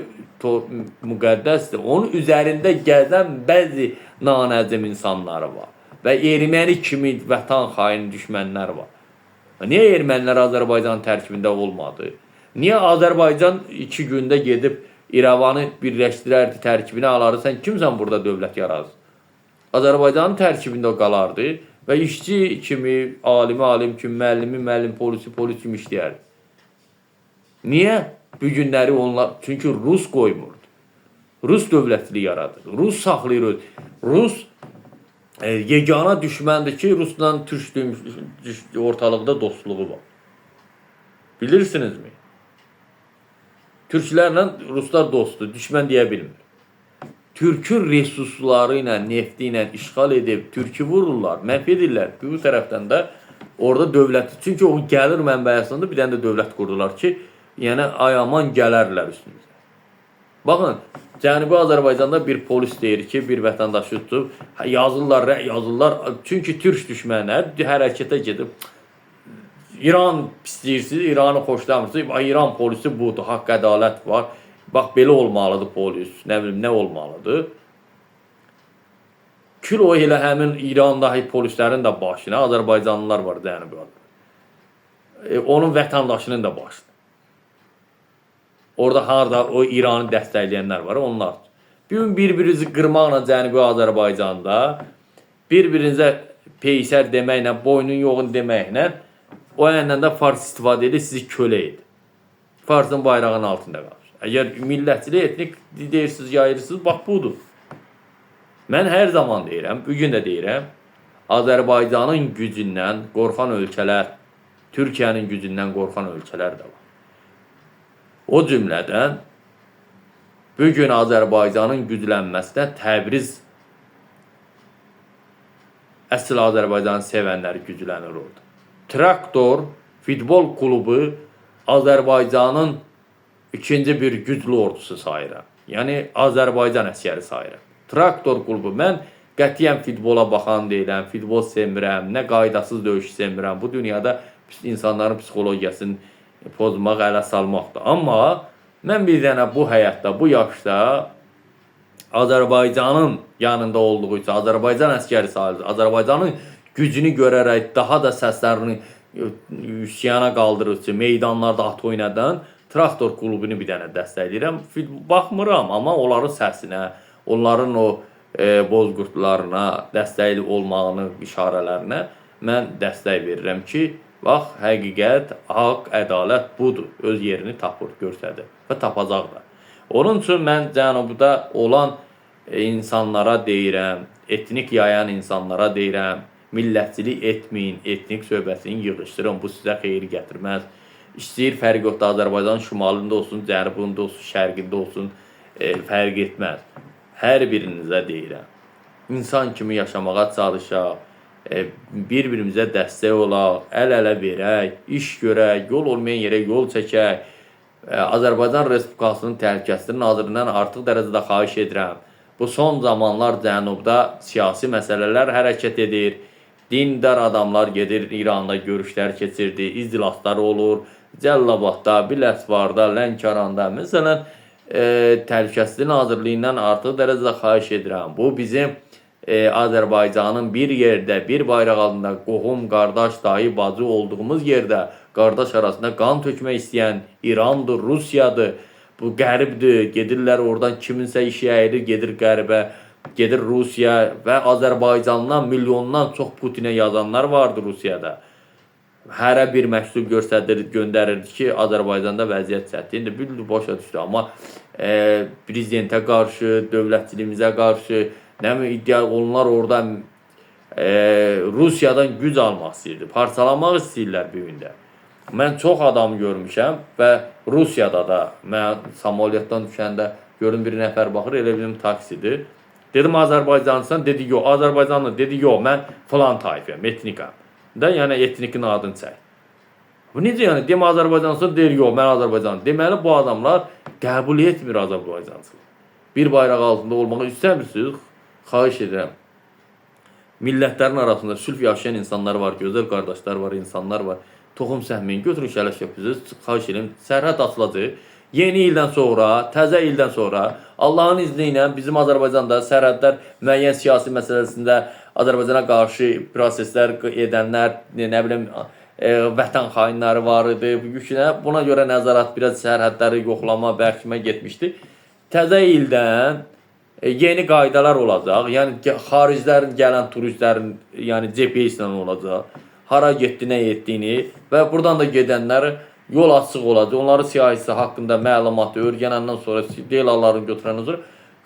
müqəddəsdir. Onun üzərində gəzən bəzi nanəcim insanları var. Və erməni kimi vətən xaini düşmənlər var. Niyə ermənilər Azərbaycanın tərkibində olmadı? Niyə Azərbaycan 2 gündə gedib İrəvanı birləşdirərdi, tərkibini alardı? Sən kimsən burada dövlət yararsın? Azərbaycanın tərkibində qalardı və işçi kimi, alimi kimi, müəllimi, polisi kimi işləyərdi. Niyə? Bu günləri onlar, çünki Rus qoymurdu. Rus dövlətliyi yaradır. Rus saxlayır. Rus yegana düşməndir ki, Rusla Türk ortalıqda dostluğu var. Bilirsinizmi? Türklərlə Ruslar dostdur, düşmən deyə bilmir. Türkün resursları ilə, nefti ilə işğal edib, Türkü vururlar, məhv edirlər. Bu tərəfdən də orada dövləti, çünki o gəlir mənbəyəsində bir dənə də dövlət qurdular ki, yəni ayaman gələrlər üstümüzə. Baxın, Cənubi Azərbaycanda bir polis deyir ki, bir vətəndaşı tutub, yazırlar, çünki Türk düşmənlər hərəkətə gedib, İran pisləyirsiniz, İranı xoşlamırsınız, İran polisi budur, haqq ədalət var, bax belə olmalıdır polis, nə bilim, nə olmalıdır. Kül o elə həmin İrandakı polislərin də başına, Azərbaycanlılar var, Cənubi Azərbaycan. Onun vətəndaşının da başına. Orada harada o İranı dəstəkləyənlər var, onlar. Bir-birinizi qırmaqla Cənubi Azərbaycanda, bir-birinizə peysər deməklə, boynun yoğun deməklə, o əyndən də Fars istifadə edir, sizi kölə edir. Farsın bayrağının altında qalır. Əgər millətçilik, etnik deyirsiniz, yayırırsınız, bax budur. Mən hər zaman deyirəm, bugün də deyirəm, Azərbaycanın gücündən qorxan ölkələr, Türkiyənin gücündən qorxan ölkələr də var. O cümlədən, bugün Azərbaycanın güclənməsinə Təbriz əsl Azərbaycanı sevənləri güclənir orada. Traktor futbol klubu Azərbaycanın ikinci bir güclü ordusu sayıram. Yəni Azərbaycan əsgəri sayıram. Traktor klubu, mən qətiyyən futbola baxan deyiləm, futbol sevmirəm, nə qaydasız döyüş sevmirəm. Bu dünyada insanların psixologiyasını pozmaq, ələ salmaqdır. Amma mən bir dənə bu həyatda, bu yaşda Azərbaycanın yanında olduğu üçün, Azərbaycan əsgəri sayılır, Azərbaycanın gücünü görərək daha da səslərini üsyana qaldırır üçün, meydanlarda at oynadan Traktor klubunu bir dənə dəstəkləyirəm. Baxmıram, amma onların səsinə, onların o bozqurtlarına, dəstəkli olmağını, işarələrinə mən dəstək verirəm ki, bax, həqiqət, haqq, ədalət budur. Öz yerini tapır, göstərir və tapacaq da. Onun üçün mən Cənubda olan insanlara deyirəm, etnik yayan insanlara deyirəm, millətçilik etməyin, etnik söhbətini yığışdırın, bu sizə xeyir gətirməz. İstəyir fərq yoxdur, Azərbaycan şimalında olsun, cənubunda olsun, şərqində olsun, fərq etməz. Hər birinizə deyirəm, insan kimi yaşamağa çalışaq, bir-birimizə dəstək olaq, əl-ələ verək, iş görək, yol olmayan yerə yol çəkək. Azərbaycan Respublikasının Təhlükəsizlik Nazirindən artıq dərəcədə xahiş edirəm. Bu son zamanlar Cənubda siyasi məsələlər hərəkət edir. Dindar adamlar gedir, İranda görüşlər keçirdi, iclaslar olur. Cəllabadda, Biləsuvarda, Lənkəranda. Məsələn, Təhlükəsizlik Nazirliyindən artıq dərəcədə xahiş edirəm. Bu bizim Azərbaycanın bir yerdə, bir bayraq altında qohum, qardaş, dayı, bacı olduğumuz yerdə qardaş arasında qan tökmək istəyən İrandır, Rusiyadır, bu Qərbdir. Gedirlər oradan kiminsə işi əyilir, gedir Qərbə, gedir Rusiya və Azərbaycandan milyondan çox Putinə yazanlar vardı Rusiyada. Hərə bir məktub göndərirdi ki, Azərbaycanda vəziyyət çətindir. Bildi, başa düşdü. Amma prezidentə qarşı, dövlətçiliyimizə qarşı, iddia onlar orada Rusiyadan güc almaq istəyirdi, parçalamaq istəyirlər bu gündə. Mən çox adam görmüşəm və Rusiyada da, mən samolyotdan düşəndə gördüm bir nəfər baxır, elə bizim taksidir. Dedim, Azərbaycanlısan? Dedi, yox. Azərbaycanlı? Dedi, yox, mən falan tayfəyəm, etnikam. Yəni etnikin adını çək. Bu necə yəni? Demə Azərbaycanlısan? Deyir, yox, mən Azərbaycanlı. Deməli, bu adamlar qəbul etmir Azərbaycancılığı. Bir bayraq altında olmağı istəmirsiniz, xahiş edirəm. Millətlərin arasında sülh yaşayan insanlar var, gözəl qardaşlar var, insanlar var. Toxum səhməyin, götürün şələş yapıyorsunuz, xahiş edirəm. Sərhəd açılacaq. Yeni ildən sonra, təzə ildən sonra Allahın izni ilə bizim Azərbaycanda sərhədlər müəyyən siyasi məsələsində Azərbaycana qarşı proseslər edənlər, nə bilim, vətən xainləri var idi. Buna görə nəzarət biraz sərhədləri yoxlama, bərkimə getmişdi. Təzə ildən yeni qaydalar olacaq. Yəni xariclərin gələn turistlərin, yəni GPS ilə olacaq. Hara getdi, nə etdiyini və buradan da gedənlər yol açıq olacaq. Onların siyahisi haqqında məlumatı öyrənəndən sonra, deyilərlərini götürəndən sonra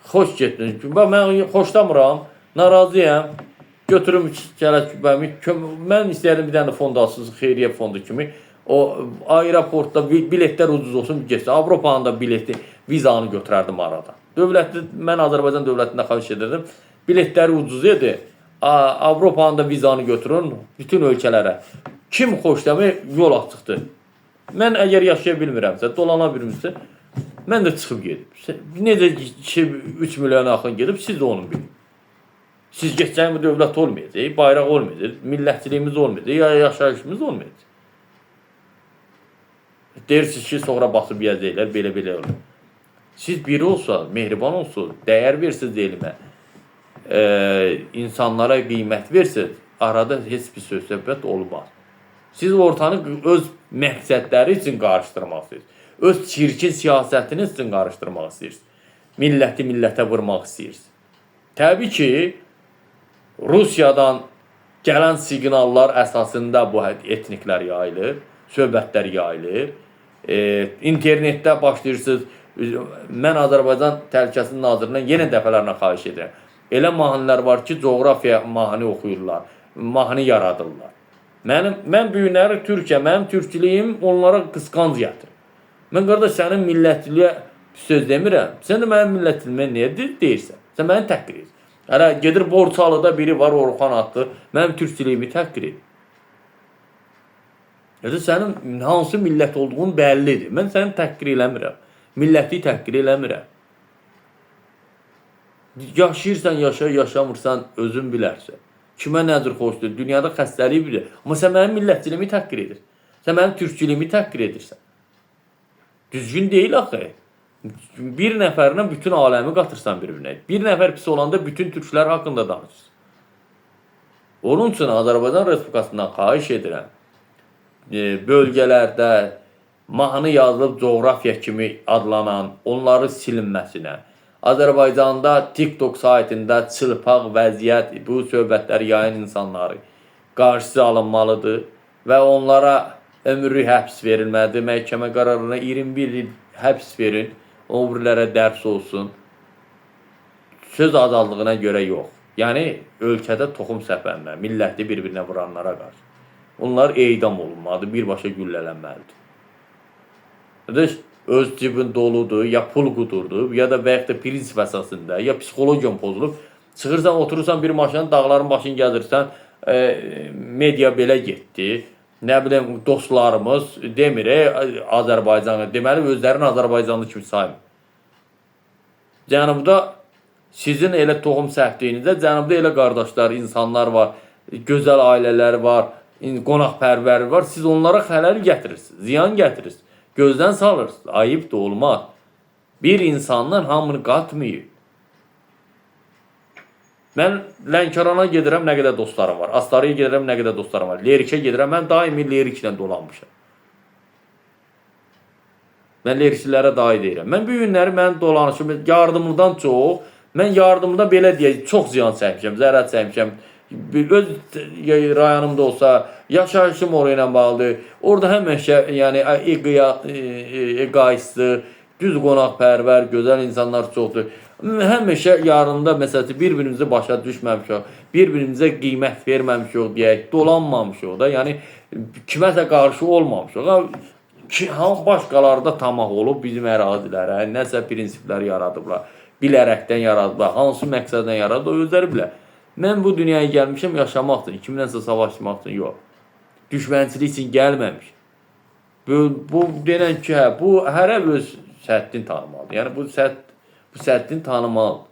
xoş getdiniz. Mən xoşlamıram, narazıyam. Götürüm gələk kübəmi. Mən istəyərdim bir dənə fond alsınız, xeyriyyə fondu kimi. O aeroportda biletlər ucuz olsun, getsin. Avropanın da bileti, vizanı götürərdim aradan. Mən Azərbaycan dövlətində xahiş edirdim. Biletləri ucuz idi. Avropanın da vizanı götürün bütün ölkələrə. Kim xoşlamır, yol açıqdır. Mən əgər yaşaya bilmirəmsə, dolana bilmirsə, mən də çıxıb gedib. Necə 3 milyona yaxın gedib, siz də onu bilin. Siz geçəcəyimiz dövlət olmayacaq, bayraq olmayacaq, millətçiliyimiz olmayacaq, yaşayışımız olmayacaq. Deyirsiniz ki, sonra basıb yiyəcəklər, belə olur. Siz biri olsa, mehriban olsa, dəyər versiniz elmə, insanlara qiymət versiniz, arada heç bir söz-söhbət olmaz. Siz ortanı öz məqsədləri üçün qarışdırmaq istəyirsiniz. Öz çirkin siyasətiniz üçün qarışdırmaq istəyirsiniz. Milləti millətə vurmaq istəyirsiniz. Təbii ki, Rusiyadan gələn siqnallar əsasında bu etniklər yayılır, söhbətlər yayılır. İnternetdə başlayırsınız. Mən Azərbaycan Təhlükəsizlik Nazirindən yenə dəfələrlə xahiş edirəm. Elə mahnılar var ki, coğrafiya mahnı oxuyurlar, mahnı yaradırlar. Mən bu günləri Türkiyə, mənim türkçülüyüm onlara qısqanc gətirir. Mən qardaş, sənin millətliliyə söz demirəm. Sən də mənim millətliliyimə niyə deyirsən? Sən məni təhqir edirsən. Hələ gedir Borçalıda biri var, Orxan adlı, mənim türkçülüyümü təhqir edir. Sənin hansı millət olduğun bəllidir. Mən səni təhqir eləmirəm. Milləti təhqir eləmirəm. Yaşayırsan, yaşamırsan, özün bilərsən. Kimə nədir xoşdur? Dünyada xəstəliyi bilir. Amma sən mənim millətçiliyimi təhqir edir. Sən mənim türkçülüyümü təhqir edirsən. Düzgün deyil axı. Bir nəfərlə bütün aləmi qatırsan bir-birinə. Bir nəfər pis olanda bütün türklər haqqında danışırsan. Onun üçün Azərbaycan Respublikasından xahiş edirəm. Bölgələrdə mahnı yazılıb coğrafiya kimi adlanan, onları silinməsinə. Azərbaycanda TikTok saytında çılpaq vəziyyət, bu söhbətləri yayan insanları qarşısı alınmalıdır və onlara ömürlük həbs verilməlidir. Məhkəmə qərarına 21 il həbs verin, ömürlərə dərs olsun. Söz azadlığına görə yox. Yəni, ölkədə toxum səpənmə, milləti bir-birinə vuranlara qarşı. Onlar eydam olunmalıdır, birbaşa güllələnməlidir. Öz cibin doludur, ya pul qudurdur, ya da bəyək də prinsip əsasında, ya psixologiyan pozulub. Çıxırsan, oturursan bir maşının, dağların başını gəzirsən, media belə getdi. Nə bilim, dostlarımız demir, Azərbaycanı, deməli özlərini Azərbaycanlı kimi saymır. Cənubda sizin elə toxum səhvliyinizdə, Cənubda elə qardaşlar, insanlar var, gözəl ailələr var, qonaqpərvər var. Siz onlara xələl gətirirsiniz, ziyan gətirirsiniz, gözdən salırsınız. Ayıb da olmaz. Bir insandan hamını qatmayıb. Mən Lənkərana gedirəm, nə qədər dostlarım var. Astaraya gedirəm, nə qədər dostlarım var. Lerikə gedirəm, mən daimi Leriklə dolanmışam. Mən Lerikçilərə dahi deyirəm. Mən bu günləri mən dolanışım, yardımlıdan çox, mən yardımda belə deyək, çox ziyan çəkmişəm, zərər çəkmişəm. Öz rayonumda olsa, yaşayışım orayla bağlıdır. Orada həmişə, yəni, egoistdir, düz qonaqpərvər, gözəl insanlar çoxdur. Həmişə yarında, məsələn, bir-birimizi başa düşməmişik, bir-birimizə qiymət verməmişik, deyək, dolanmamışıq da, yəni, kiməsə qarşı olmamışıq. Başqaları da tamah olub bizim ərazilərə, nəsə prinsiplər yaradıblar, bilərəkdən yaradıblar, hansı məqsəddən yaradıblar, özləri bilər. Mən bu dünyaya gəlmişəm yaşamaqdır, kimlənsə savaşmaqdır, yox. Düşmənçilik üçün gəlməmiş. Bu denən ki, bu hərə öz səddini tanımalıdır. Yəni, bu səddini tanımalıdır.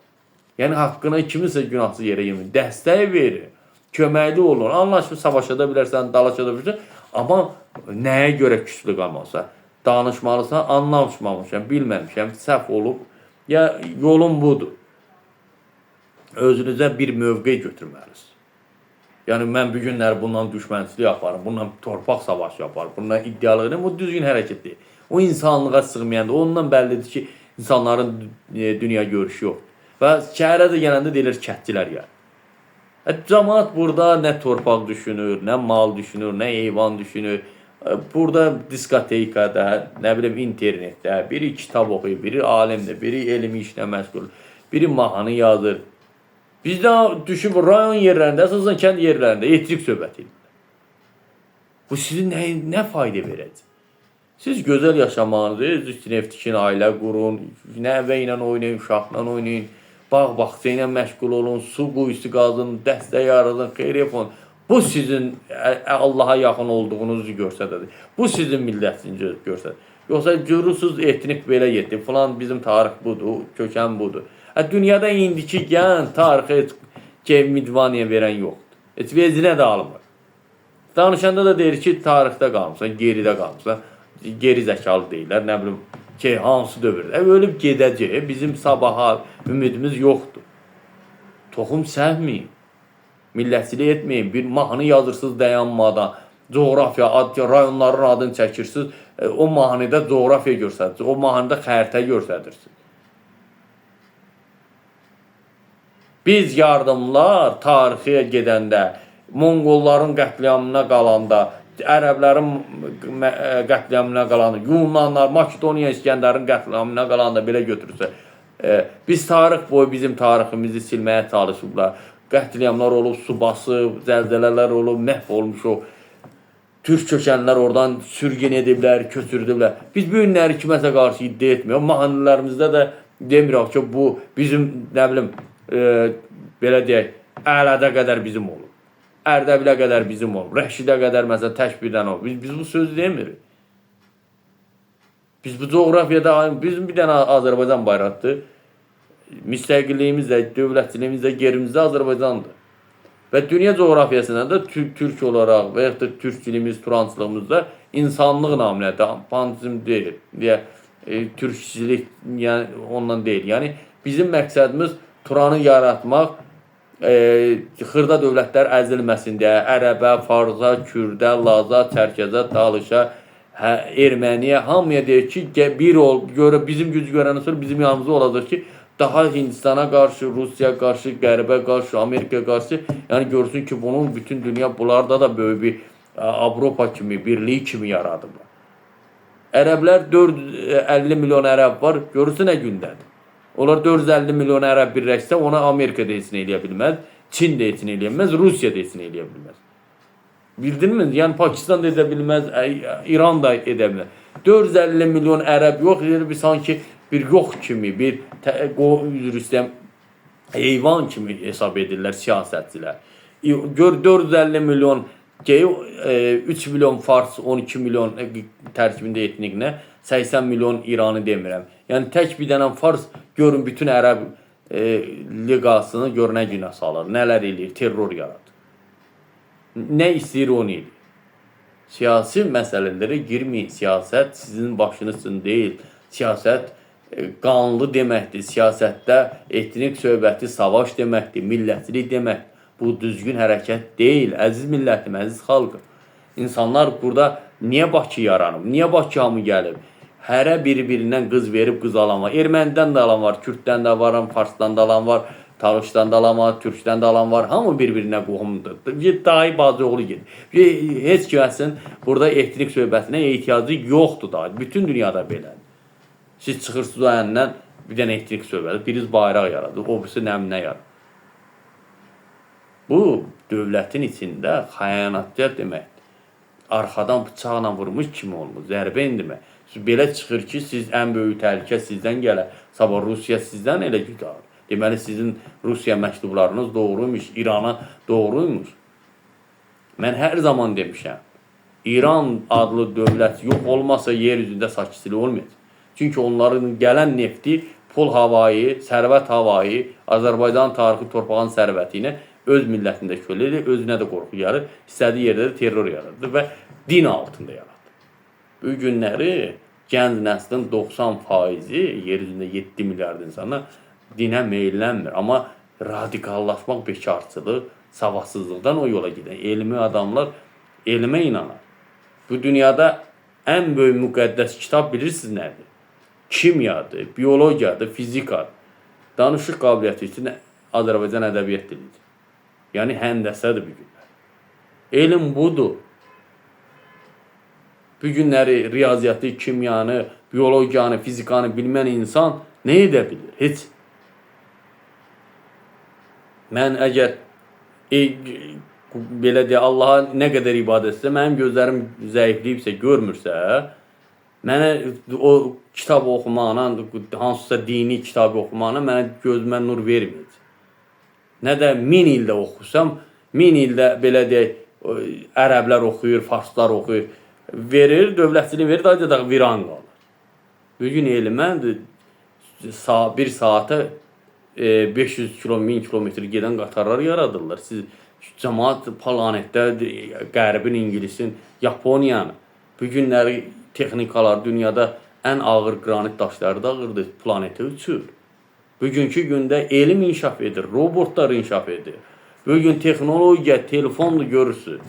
Yəni, haqqına kiminsə günahsız yerə yemin, dəstək verir, köməkli olur, anlaşıb savaşa da bilərsən, dalaşa da bilərsən, amma nəyə görə küslü qalmasa, danışmalısan, anlaşmamışam, bilməmişəm, səhv olub, ya yolun budur. Özünüzə bir mövqe götürməlisiniz. Yəni, mən bu günlər bundan düşmənçilik yaparım, bundan torpaq savaşı yaparım, bundan iddialığını, bu düzgün hərəkət deyil. O insanlığa sığmayandır, ondan bəllidir ki, insanların dünya görüşü yoxdur. Və şəhərə də gələndə deyilir, kətçilər gəlir. Cəmaat burada nə torpaq düşünür, nə mal düşünür, nə heyvan düşünür. Burada diskotekada, nə bilim internetdə, biri kitab oxuyur, biri alimdir, biri elmi işlə məşğul, biri mahnı yazır. Bizdə düşüb rayon yerlərində, əsasən kənd yerlərində etrik söhbət edir. Bu sizin nə fayda verəcək? Siz gözəl yaşamağınızı, üstünə tikin, ailə qurun, nəvə ilə oynayın, uşaqla oynayın, bağ-bağça ilə məşğul olun, su quyusu qazın, dəstək yaradın, xeyriyə fon. Bu sizin Allaha yaxın olduğunuzu göstərir. Bu sizin millətinizi göstərir. Yoxsa görürsünüz etnik belə getdi, filan bizim tarix budur, kökən budur. Dünyada indiki gələn tarixi midvaniyə verən yoxdur. Heç vezinə də alınmır. Danışanda da deyir ki, tarixdə qalmışsan, geridə qalmışsan, geri zəkalı deyirlər, nə bilim ki, hansı dövrdə. Ölüb gedəcək, bizim sabaha ümidimiz yoxdur. Toxum səhməyin, millətçilik etməyin, bir mahnı yazırsınız dayanmadan, coğrafiya, rayonların adını çəkirsiniz, o mahnıda coğrafiya göstərirsiniz, o mahnıda xəritə göstərirsiniz. Biz yardımlar tarixiyə gedəndə, Monqolların qətliamına qalanda, Ərəblərin qətliamına qalanda, Yunanlar, Makedoniya İskəndərin qətliamına qalanda belə götürürsə, biz tarix boyu bizim tariximizi silməyə çalışıblar. Qətliamlar olub, su basıb, zəlzələlər olub, məhv olmuş o. Türk kökənlər oradan sürgün ediblər, köçürdüblər. Biz bu günləri kiməsə qarşı iddia etmiyor. Mahnələrimizdə də demirək ki, bu bizim, nə bilim, belə deyək, Ələdə qədər bizim olub. Ərdəbilə qədər bizim olub. Rəhşidə qədər məsələn tək birdən olub. Biz bu sözü demirik. Biz bu coğrafiyada, bizim bir dənə Azərbaycan bayraqdır. Müstəqilliyimiz də, dövlətçiliyimiz də, yerimizdə Azərbaycandır. Və dünya coğrafiyasında da türk olaraq və yaxud da türkçiliyimiz, turançılığımızda insanlıq naminədir, panizm deyil. Türkçilik yəni, ondan deyil. Yəni, bizim məqsədimiz Turanı yaratmaq, xırda dövlətlər əzilməsin deyə, Ərəbə, Farza, Kürdə, Laza, Çərkəzə, Talışa, Erməniyə, hamıya deyir ki, bir ol, bizim güc görəndən sonra bizim yanımızda olacaq ki, daha Hindistana qarşı, Rusiya qarşı, Qərbə qarşı, Amerika qarşı, yəni görsün ki, bunun bütün dünya bunlarda da böyük bir Avropa kimi, birliyi kimi yaradıblar. Ərəblər 450 milyon ərəb var, görürsə nə gündədir. Onlar 450 milyon ərəb birləşsə, ona Amerika da heç nə eləyə bilməz, Çin də heç nə eləyə bilməz, Rusiya da heç nə eləyə bilməz. Bildinmi? Yəni Pakistan da edə bilməz, İran da edə bilməz. 450 milyon ərəb yox, bir sanki bir yox kimi, bir heyvan kimi hesab edirlər siyasətçilər. Gör 450 milyon gey, 3 milyon fars, 12 milyon tərkibində etniklə, 80 milyon İranı demirəm. Yəni tək bir dənə fars görün bütün ərəb liqasını gör nə günə salır, nələr eləyir, terror yaradır. Nə istəyir onu eləyir. Siyasi məsələlərə girməyin. Siyasət sizin başınız üçün deyil. Siyasət qanlı deməkdir. Siyasətdə etnik söhbəti savaş deməkdir, millətçilik deməkdir. Bu düzgün hərəkət deyil. Əziz millətim, əziz xalqım. İnsanlar burada niyə Bakı yaranıb? Niyə Bakı hamı gəlib? Hərə bir-birindən qız verib qız alan var. Ermənidən də alan var, Kürddən də var, Farsdan da alan var, Talışdan da alan var, Türkdən də alan var. Hamı bir-birinə qohumdur. Dayı bacı oğlu gedir. Heç kəsin burada etnik söhbətinə ehtiyacı yoxdur da. Bütün dünyada belədir. Siz çıxırsınız o əndən bir dənə etnik söhbəti. Biriz bayraq yaradır, o birisi nəminə yaradır. Bu, dövlətin içində xəyanətlər deməkdir. Arxadan bıçaqla vurmuş kimi olmuş, zərbə indirmək. Belə çıxır ki, siz ən böyük təhlükə sizdən gələr. Sabah Rusiya sizdən elə güdardır. Deməli, sizin Rusiya məktublarınız doğruymuş, İrana doğruymuş. Mən hər zaman demişəm, İran adlı dövlət yox olmasa yer üzündə sakitlik olmayacaq. Çünki onların gələn nefti, pul havayı, sərvət havayı, Azərbaycan tarixi torpağın sərvəti ilə öz millətində kölə edir, özünə də qorxu yarır, istədiyi yerdə də terror yaradır və din altında yaradır. Bu günləri gənc nəslin 90%-i, yer üzündə 7 milyard insana dinə meyllənmir. Amma radikallaşmaq bekarçılıq, savadsızlıqdan o yola gedən elmi adamlar elmə inanar. Bu dünyada ən böyük müqəddəs kitab bilirsiniz nədir? Kimyadır, biologiyadır, fizikadır. Danışıq qabiliyyəti üçün Azərbaycan ədəbiyyat dilidir. Yəni həndəsədir bu günlər. Elm budur. Bu günləri riyaziyyatı, kimyanı, biologiyanı, fizikanı bilmən insan nə edə bilir? Heç. Mən əgər belə deyə Allaha nə qədər ibadət etsə, mənim gözlərim zəifliyibsə, görmürsə, mənə o kitab oxumağına, hansısa dini kitabı oxumağına mənə gözümə nur verməyəcək. Nə də 1000 ildə oxusam, 1000 ildə belə deyək, ərəblər oxuyur, farslar oxuyur, verir, dövlətçilik verir, daha da viran qalır. Bugün elmə bir saata 500 km, 1000 kilometr gedən qatarlar yaradırlar. Siz cəmaat planetdə, Qərbin, İngilisin, Yaponiyanı, bu günləri texnikalar dünyada ən ağır qranit daşları dağırdı, planetə uçur. Bugünkü gündə elm inkişaf edir, robotlar inkişaf edir. Bugün texnologiya, telefonla görürsünüz.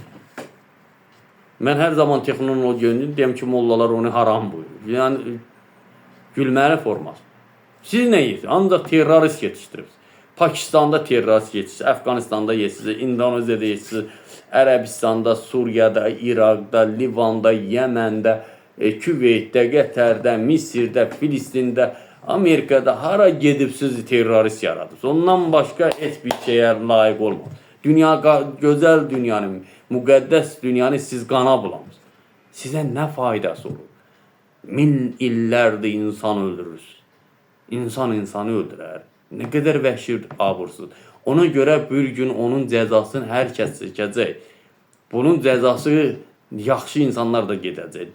Mən hər zaman texnologiyanı deyəm ki, mollalar onu haram buyurur. Yəni, gülməli forması. Siz nə yersiniz? Ancaq terrorist yetişdirirsiniz. Pakistanda terrorist yetişdirirsiniz, Əfqanistanda yetişdirirsiniz, İndoneziyada yetişdirirsiniz, Ərəbistanda, Suriyada, İraqda, Livanda, Yəməndə, Küveytdə, Qətərdə, Misirdə, Filistində, Amerikada hara gedibsiz terrorist yaradırsınız. Ondan başqa heç bir şeyə layiq olmaz. Dünya, gözəl dünyanın, müqəddəs dünyanı siz qana bulamısınız. Sizə nə faydası olur? 1000 illərdir insan öldürürsünüz. İnsan insanı öldürər. Nə qədər vəhşi abursuz. Ona görə bir gün onun cəzasını hər kəs çəkəcək. Bunun cəzası yaxşı insanlar da gedəcək.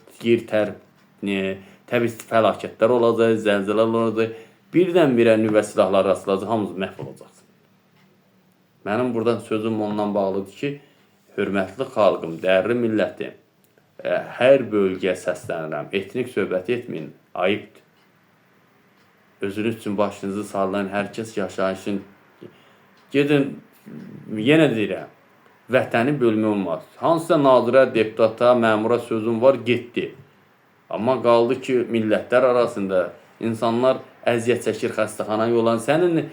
Təbii fəlakətlər olacaq, zəlzələlər olacaq. Birdən-birə nüvə silahları rastlayacaq, hamımız məhv olacaqsın. Mənim buradan sözüm ondan bağlıdır ki, hörmətli xalqım, dəyərli millətim, hər bölgəyə səslənirəm. Etnik söhbət etməyin, ayıbdır. Özünüz üçün başınızı sallayın, hər kəs yaşayışın. Gedin, yenə deyirəm, vətəni bölmək olmaz. Hansısa nazirə, deputata, məmura sözüm var, getdi. Amma qaldı ki, millətlər arasında insanlar əziyyət çəkir, xəstəxana yolan. Sənin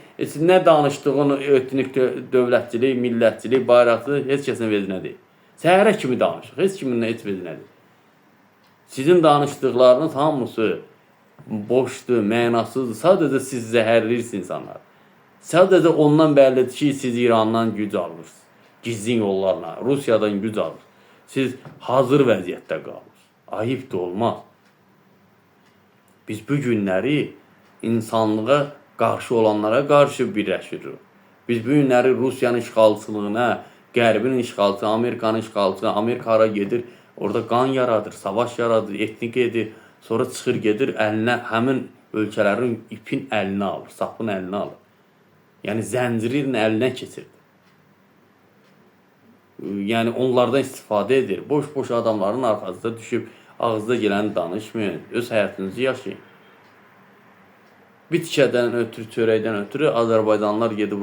nə danışdığın etnik dövlətçilik, millətçilik, bayraqçilik heç kəsin vecinə deyil. Səhərə kimi danışır, heç kimin heç vecinə deyil. Sizin danışdıqlarınız hamısı boşdur, mənasızdır. Sadəcə siz zəhərləyirsiniz insanlar. Sadəcə ondan bəllidir ki, siz İrandan güc alırsınız. Gizli yollarla, Rusiyadan güc alırsınız. Siz hazır vəziyyətdə qalırsınız. Ayıb da olmaz. Biz bu günləri insanlığa qarşı olanlara qarşı birləşirik. Biz bu günləri Rusiyanın işğalçılığına, Qərbin işğalçısı, Amerikanın işğalçısı, Amerika hara gedir, orada qan yaradır, savaş yaradır, etnik edir, sonra çıxır gedir, əlinə həmin ölkələrin ipin əlinə alır, sapın əlinə alır. Yəni zəncirin əlinə keçirdi. Yəni onlardan istifadə edir. Boş-boş adamların arxasında düşüb ağızda gələni danışmayın, öz həyatınızı yaşayın. Bir tikədən ötürü, çörəkdən ötürü Azərbaycanlılar gedib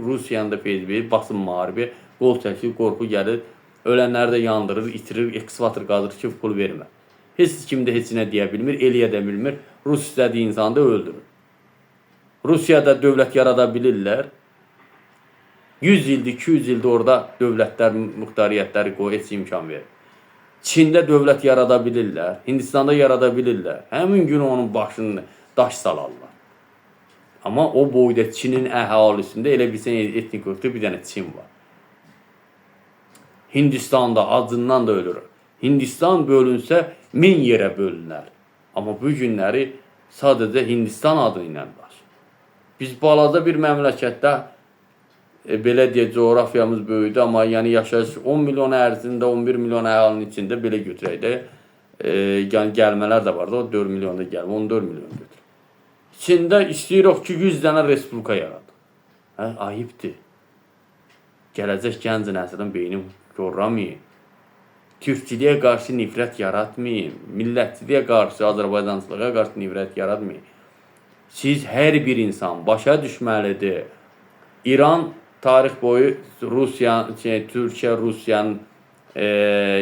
Rusiyanın da Facebooku basın müharibə, qol çəkir, qorxu gəlir, ölənləri də yandırır, itirir, ekskavator qazır ki, pul vermə. Heç kim də heç nə deyə bilmir, eləyə də bilmir. Rus istədiyi insanı da öldürür. Rusiyada dövlət yarada bilirlər. 100 ildir, 200 ildir orada dövlətlər, muxtariyyətləri heç imkan verir. Çində dövlət yarada bilirlər, Hindistanda yarada bilirlər. Həmin gün onun başını daş salarlar. Amma o boyda Çinin əhalisində elə bilsən etnik qrupda bir dənə Çin var. Hindistanda acından da ölür. Hindistan bölünsə 1000 yerə bölünər. Amma bu günləri sadəcə Hindistan adı ilə var. Biz balaca bir məmləkətdə belə deyə coğrafiyamız böyüdü, amma yəni yaşayış 10 milyon ərzində 11 milyon əhalinin içində belə götürək də yəni gəlmələr də vardı. O 4 milyonda gəlmə, 14 milyon götür. İçində istəyirik ki 100 dənə respublika yaradıq. Ayıbdır. Gələcək gənc nəslin beyni yorramayın. Türkçiliyə qarşı nifrət yaratmayın. Millətçiliyə qarşı, Azərbaycancılığa qarşı nifrət yaratmayın. Siz hər bir insan başa düşməlidir. İran tarix boyu Türkiyə, Rusiyanın,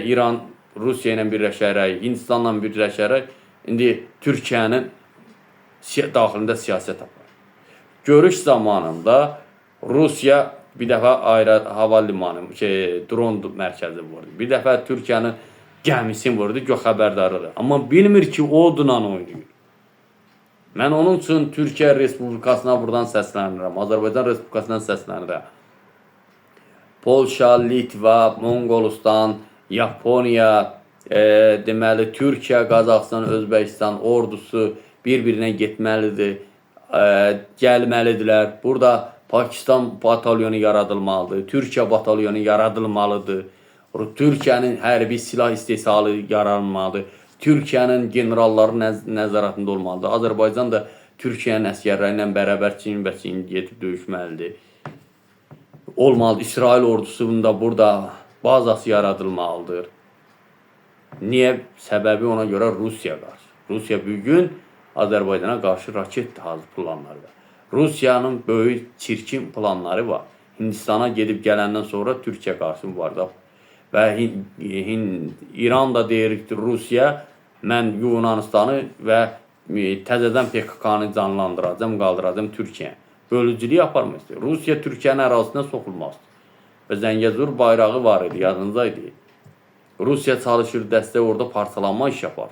İran Rusiya ilə birləşərək, Hindistanla birləşərək, indi Türkiyənin daxilində siyasət aparır. Görüş zamanında Rusiya bir dəfə hava limanı, dron mərkəzi vurdu. Bir dəfə Türkiyənin gəmisini vurdu, gök xəbərdarıdır. Amma bilmir ki, o odunla oynayır. Mən onun üçün Türkiyə Respublikasına buradan səslənirəm, Azərbaycan Respublikasından səslənirəm. Polşa, Litva, Mongolistan, Yaponiya, deməli Türkiyə, Qazaxıstan, Özbəkistan ordusu bir-birinə getməlidir, gəlməlidirlər. Burada Pakistan batalyonu yaradılmalıdır, Türkiyə batalyonu yaradılmalıdır. Türkiyənin hərbi silah istehsalı yaranmalıdır. Türkiyənin generalları nəzarətində olmalıdır. Azərbaycan da Türkiyənin əsgərləri ilə bərabər çiyin-bəçiyin gedib döyüşməlidir. Olmalıdır. İsrail ordusunun da burada bazası yaradılmalıdır. Niyə? Səbəbi ona görə Rusiya qarşı. Rusiya bugün Azərbaycana qarşı raket planları var. Rusiyanın böyük, çirkin planları var. Hindistana gedib gələndən sonra Türkiyə qarşı mübarizə. Və İran da deyir ki, Rusiya, mən Yunanistanı və təzədən PKK-nı canlandıracam, qaldıracam Türkiyə. Bölücülük aparmaq istəyir. Rusiya Türkiyənin ərazisinə soxulmaq istəyir. Və Zəngəzur bayrağı var idi, yadınızdaydı. Rusiya çalışır, dəstək orada parçalanma iş yapar.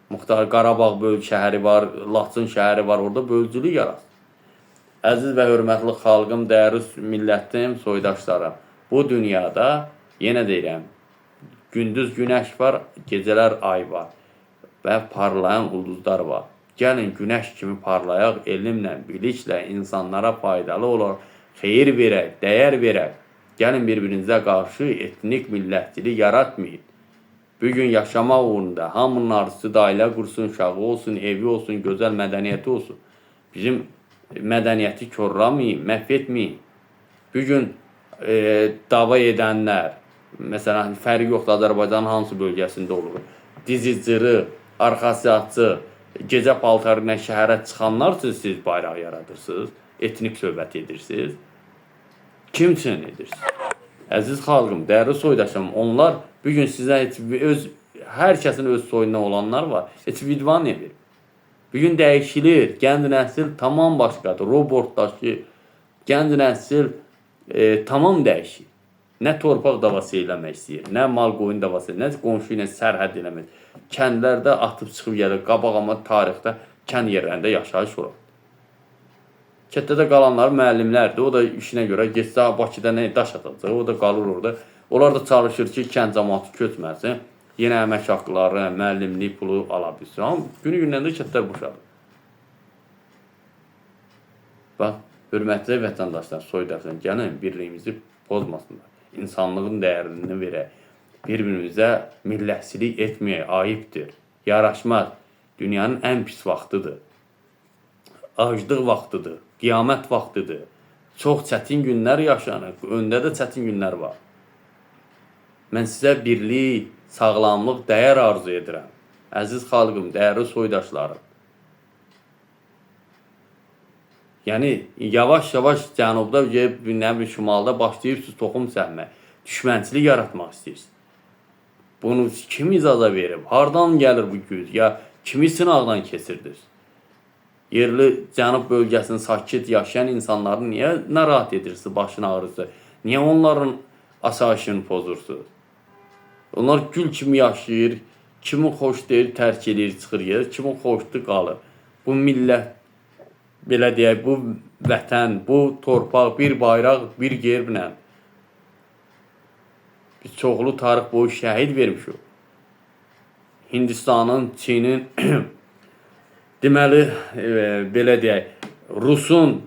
Muxtar Qarabağ şəhəri var, Laçın şəhəri var, orada bölücülük yaratsın. Əziz və hörmətli xalqım, dəyərli millətim, soydaşlarım, bu dünyada, yenə deyirəm, gündüz günəş var, gecələr ay var və parlayan ulduzlar var. Gəlin günəş kimi parlayaq, elmlə, biliklə, insanlara faydalı olar, xeyir verək, dəyər verək. Gəlin bir-birinizə qarşı etnik millətçilik yaratmayın. Bugün yaşamaq uğrunda hamının arzusu da ailə qursun, uşağı olsun, evi olsun, gözəl mədəniyyəti olsun. Bizim mədəniyyəti korlamayın, məhv etməyin. Bugün dava edənlər, məsələn, fərqi yoxdur Azərbaycanın hansı bölgəsində olur. Diziciri, arxasiyatçı, gecə paltarı ilə şəhərə çıxanlar üçün siz bayraq yaradırsınız, etnik söhbət edirsiniz. Kim üçün edirsiniz? Əziz xalqım, dəyərli soydaşım, onlar bugün sizə hər kəsin öz soyundan olanlar var, heç vidvan edir. Bugün dəyişilir, gənc nəsil tamam başqadır, robotdaşı, gənc nəsil tamam dəyişir. Nə torpaq davası eləmək istəyir, nə mal qoyun davası, nə qonşu ilə sərhəd eləmək. Kəndlərdə atıb çıxıb gəlir, qabaq amma tarixdə kənd yerlərində yaşayış olur. Kətdədə qalanlar müəllimlərdir, o da işinə görə getsə Bakıda daş atacaq, o da qalır orada. Onlar da çalışır ki, kənd cəmaatı köçməsin, yenə əmək haqqları, müəllimlik pulu ala bilsin. Amma günü-gündən də kətlər boşalır. Bax, hörmətli vətəndaşlar, soydaşlar, gəlin birliyimizi pozmasınlar. insanlığın dəyərini verək. Bir-birimizə millətçilik etməyək, ayıbdır. Yaraşmaz. Dünyanın ən pis vaxtıdır. Aclıq vaxtıdır. Qiyamət vaxtıdır. Çox çətin günlər yaşanır. Öndə də çətin günlər var. Mən sizə birlik, sağlamlıq, dəyər arzu edirəm. Əziz xalqım, dəyərli soydaşlarım. Yəni, yavaş-yavaş cənubda, şimalda başlayırsınız toxum səhmək. Düşmənçilik yaratmaq istəyirsiniz. Bunu kim icaza verib? Hardan gəlir bu güc? Ya kimi sınaqdan keçirdiniz? Yerli cənub bölgəsinin sakit yaşayan insanları niyə narahat edirsiniz, başını ağrısı? Niyə onların asayişini pozursunuz? Onlar gül kimi yaşayır, kimin xoş deyil, tərk edir, çıxır yer, kimin xoşdur qalır. Bu millət, belə deyək, bu vətən, bu torpaq, bir bayraq, bir gerblə. Biz çoxlu tarix boyu şəhid vermişik. Hindistanın, Çinin, deməli, belə deyək, Rusun,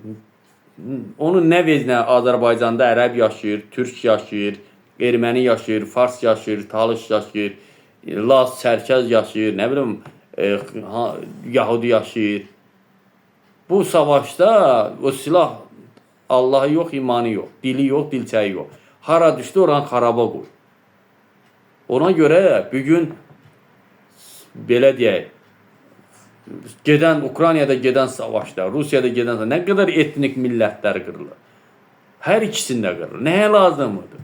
onun nə vecinə Azərbaycanda ərəb yaşayır, türk yaşayır, erməni yaşayır, fars yaşayır, talış yaşayır, Laz, Çərkəz yaşayır, nə bilim, Yahudi yaşayır. Bu savaşda o silah Allahı yox, imanı yox, dili yox, dilçəyi yox. Hara düşdü, oranı xaraba qoy. Ona görə bugün, belə deyək, Ukraynada gedən savaşda, Rusiyada gedən savaşda nə qədər etnik millətlər qırılır. Hər ikisində qırılır. Nəyə lazımdır?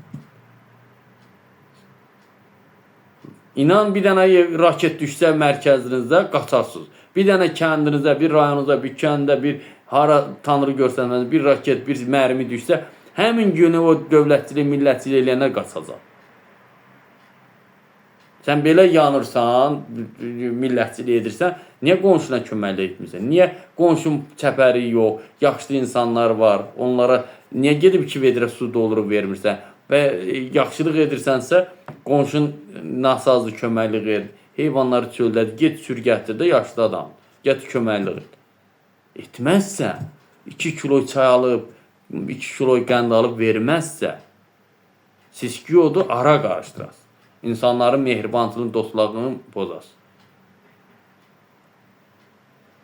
İnan, bir dənə raket düşsə mərkəzinizdə qaçarsınız. Bir dənə kəndinizdə, bir rayonunuzda, bir kəndə, bir hara tanrı görsənməz, bir raket, bir mərmi düşsə, həmin günü o dövlətçilik, millətçilik eləyənlər qaçacaq. Sən belə yanırsan, millətçilik edirsən, niyə qonşuna köməklik etmirsən? Niyə qonşun çəpəri yox, yaşlı insanlar var, onlara niyə gedib 2 vedrə su doldurub vermirsən? Və yaxşılıq edirsənsə, qonşun nasazlı köməklik edir. Heyvanları çöldədir, get sürgətdir də yaşlı adam. Get köməklik et. Etməzsə, 2 kilo çay alıb, 2 kilo qənd alıb verməzsə, siz ki odur, ara qarışdırasınız. İnsanların mehribançılığını, dostluğunu pozasınız.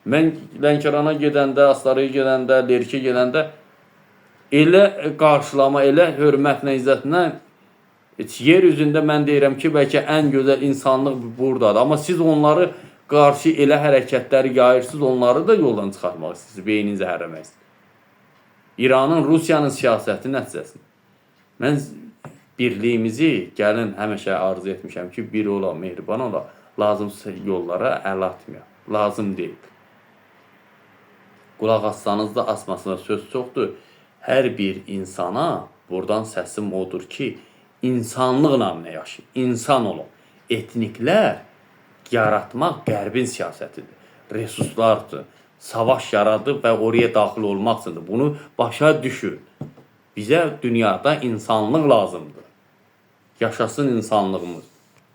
Mən Lənkərana gedəndə, Astaraya gedəndə, Lerikə gedəndə elə qarşılama, elə hörmətlə, izzətlə yer üzündə mən deyirəm ki, bəlkə ən gözəl insanlıq buradadır. Amma siz onları qarşı elə hərəkətləri yayırsınız, onları da yoldan çıxartmaq istəyirsiniz, beyninizi hərəmək istəyirsiniz. İranın, Rusiyanın siyasəti nəticəsində. Mən birliyimizi gəlin həmişə arzu etmişəm ki, bir ola, mehriban ola, lazımsa yollara əl atmaya. Lazım deyil. Qulaq assanız da asmasına söz çoxdur. Hər bir insana buradan səsim odur ki, insanlıqla nə yaşayın, insan olun. Etniklər yaratmaq qərbin siyasətidir. Resurslardır, savaş yaradıb və oraya daxil olmaqsıdır. Bunu başa düşün. Bizə dünyada insanlıq lazımdır. Yaşasın insanlığımız.